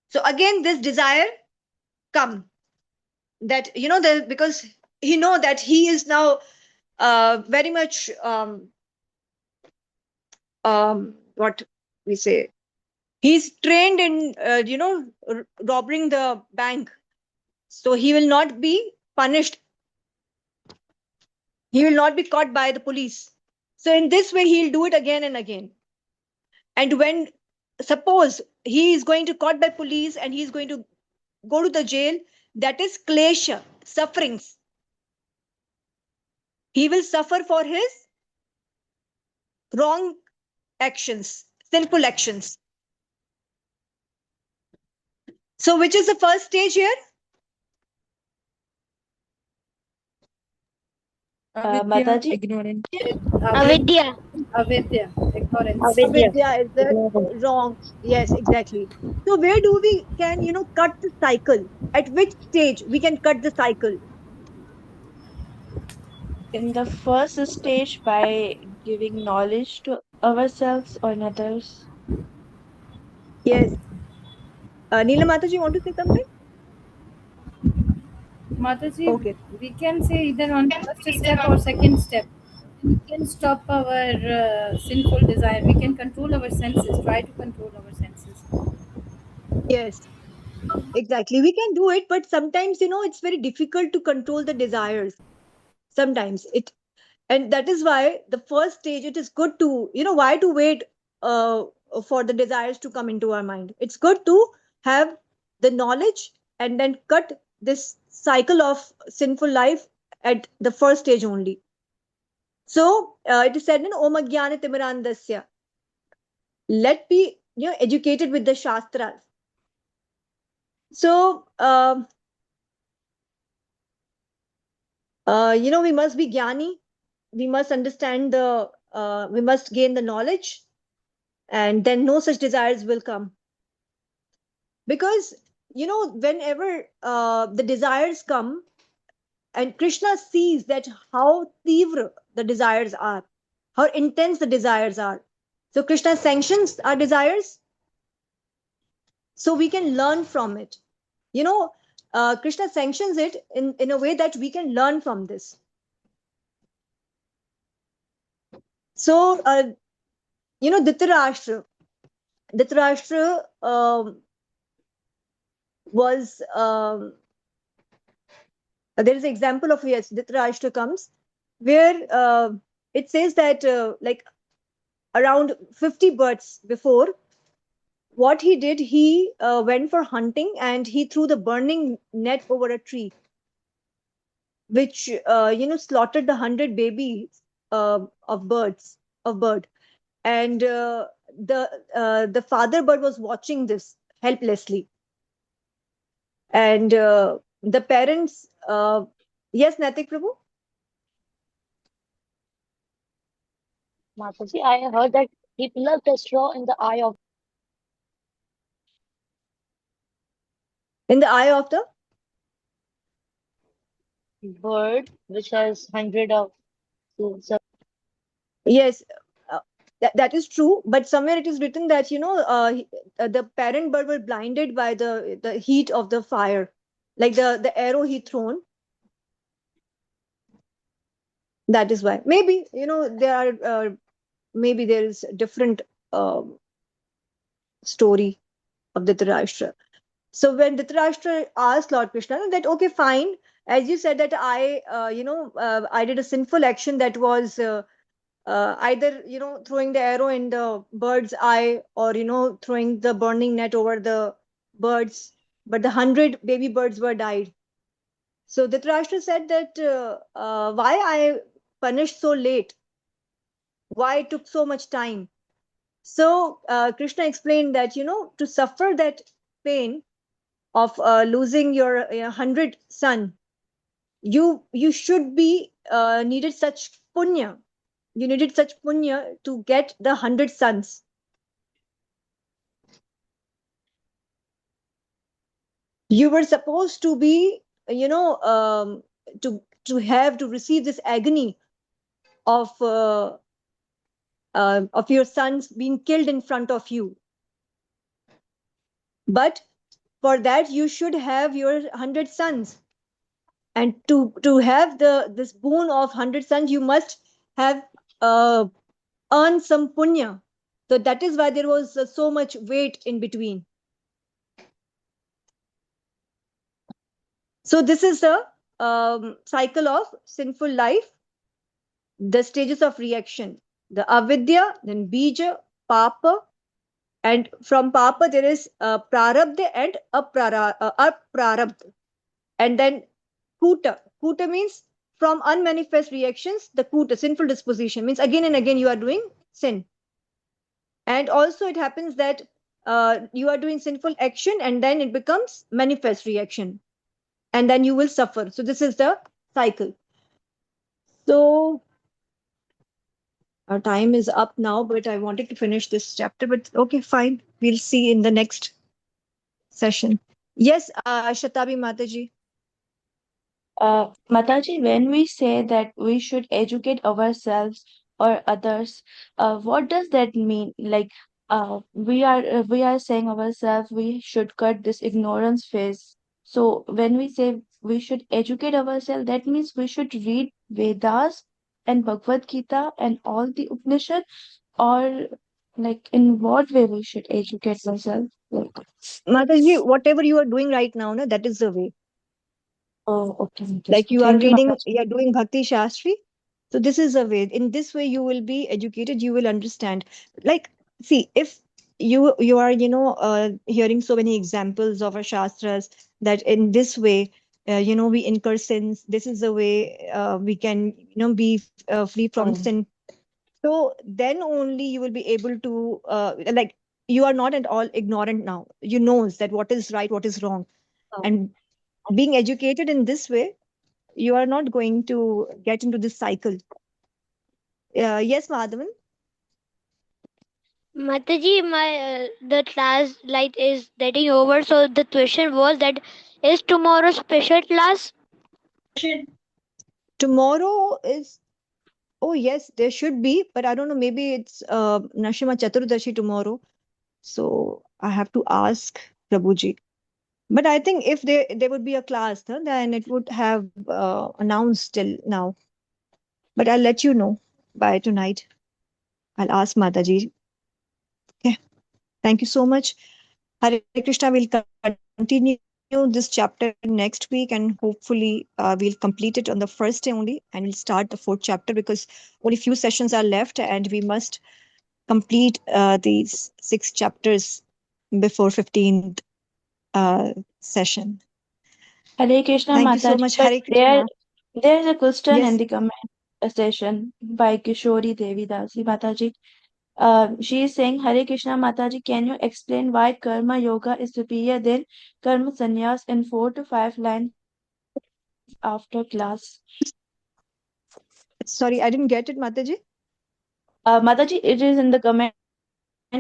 So again this desire come, that because he know that he is now very much what we say, he's trained in robbing the bank, so he will not be punished, he will not be caught by the police. So in this way he'll do it again and again. And when suppose he is going to caught by police and he's going to go to the jail, that is klesha, sufferings. He will suffer for his wrong actions, sinful actions. So which is the first stage here? Mataji? Ignorance. Avidya. Avidya, ignorance. Avidya is the wrong. Yes, exactly. So where do we can cut the cycle? At which stage we can cut the cycle? In the first stage, by giving knowledge to ourselves or others. Yes. Neela Mataji, you want to say something? Mataji, Okay. we can say either on first step or second step. We can stop our sinful desire. We can control our senses, try to control our senses. Yes, exactly. We can do it, but sometimes it's very difficult to control the desires. Sometimes it, and that is why the first stage it is good to why to wait uh, for the desires to come into our mind. It's good to have the knowledge and then cut this cycle of sinful life at the first stage only. So it is said in Om Agyana Timirandasya, let be educated with the shastras. So We must be jnani. We must understand we must gain the knowledge, and then no such desires will come. Because, whenever the desires come, and Krishna sees that how tivra the desires are, how intense the desires are. So Krishna sanctions our desires so we can learn from it. You know, Krishna sanctions it in a way that we can learn from this. So, Dhritarashtra. Dhritarashtra was, there is an example of, yes, Dhritarashtra comes, where it says that, like, around 50 births before, what he did, he went for hunting and he threw the burning net over a tree, which, slaughtered the 100 babies of bird. And the father bird was watching this helplessly. And the parents, yes, Natik Prabhu? Mataji, I heard that he plucked a straw In the eye of the bird, which has hundred of so Yes, that is true. But somewhere it is written that, the parent bird were blinded by the heat of the fire, like the arrow he thrown. That is why. Maybe, there are, maybe there is a different story of Dhritarashtra. So when Dhritarashtra asked Lord Krishna that, okay, fine, as you said that I did a sinful action that was either, throwing the arrow in the bird's eye, or, throwing the burning net over the birds, but the 100 baby birds were died. So Dhritarashtra said that, why I punished so late? Why it took so much time? So Krishna explained that, to suffer that pain of losing your 100 son, you should be needed such punya. You needed such punya to get the 100 sons. You were supposed to be, to receive this agony of your sons being killed in front of you. But for that you should have your 100 sons, and to have this boon of 100 sons, you must have earned some punya. So that is why there was so much wait in between. So this is the cycle of sinful life, the stages of reaction: the avidya, then bija, papa, and from papa there is prarabdha and aprarabdha. And then kuta. Kuta means from unmanifest reactions, the kuta, sinful disposition, means again and again you are doing sin. And also it happens that you are doing sinful action and then it becomes manifest reaction, and then you will suffer. So this is the cycle. So our time is up now, but I wanted to finish this chapter, but okay, fine, we'll see in the next session. Yes, Shatabi Mataji. Mataji, when we say that we should educate ourselves or others, what does that mean? Like, we are saying ourselves we should cut this ignorance phase. So when we say we should educate ourselves, that means we should read Vedas and Bhagavad Gita and all the Upanishad, or like in what way we should educate ourselves? Like, Mataji, whatever you are doing right now, no, that is the way. oh, okay. Like you are Thank you, reading, Mataji. you are doing Bhakti Shastri. So this is a way. In this way, you will be educated. You will understand. Like, see, if you are, hearing so many examples of our shastras that in this way, we incur sins. This is the way we can, be free from Mm. sin. So then only you will be able to, like, you are not at all ignorant now. You knows that what is right, what is wrong, and being educated in this way, you are not going to get into this cycle. Yes, Madhavan. Mataji, my the class light is getting over. So the question was that is tomorrow special class? Tomorrow is, oh yes, there should be, but I don't know, maybe it's Nashima Chaturdashi tomorrow. So I have to ask Prabhuji. But I think if there would be a class, huh, then it would have announced till now. But I'll let you know by tonight. I'll ask Mataji. Okay. Thank you so much. Hare Krishna will continue this chapter next week, and hopefully we'll complete it on the first day only, and we'll start the fourth chapter because only few sessions are left, and we must complete these 6 chapters before 15th session. Hare Krishna Thank you so Mataji, much. but Hare Krishna. there's a question in Yes. the comment session by Kishori Devi Dasi Mataji. She is saying, Hare Krishna Mataji, can you explain why Karma Yoga is superior than Karma Sannyas in 4 to 5 lines after class? Sorry, I didn't get it, Mataji. Mataji, it is in the comment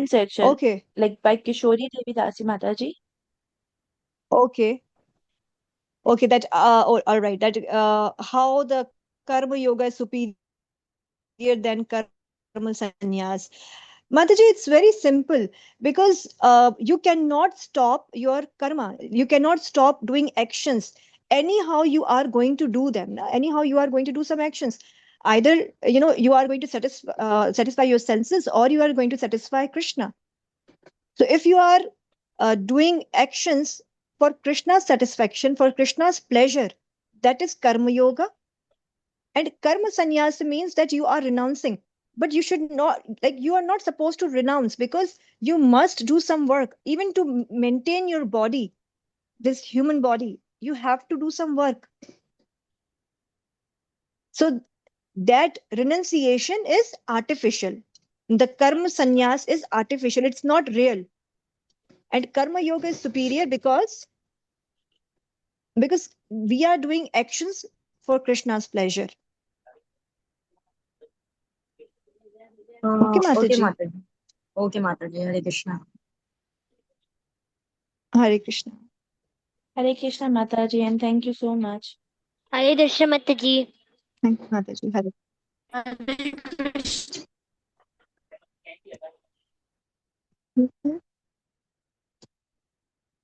section, Okay. like by Kishori Devi Dasi Mataji. Okay. Okay. That all right. That how the karma yoga is superior than karma sannyas. Mataji, it's very simple because you cannot stop your karma. You cannot stop doing actions. Anyhow, you are going to do them. Anyhow, you are going to do some actions. Either you are going to satisfy your senses, or you are going to satisfy Krishna. So if you are doing actions for Krishna's satisfaction, for Krishna's pleasure, that is karma yoga. And karma sannyasa means that you are renouncing. But you should not, like, you are not supposed to renounce because you must do some work. Even to maintain your body, this human body, you have to do some work. So that renunciation is artificial. The karma sannyas is artificial, it's not real. And karma yoga is superior because we are doing actions for Krishna's pleasure. Okay, Okay, Mataji. Mataji. Okay, Mataji. Hare Krishna. Hare Krishna. Hare Krishna Mataji, and thank you so much. Hare Krishna Mataji. Thank you, Mataji. Hare. Hare Krishna. Mhm.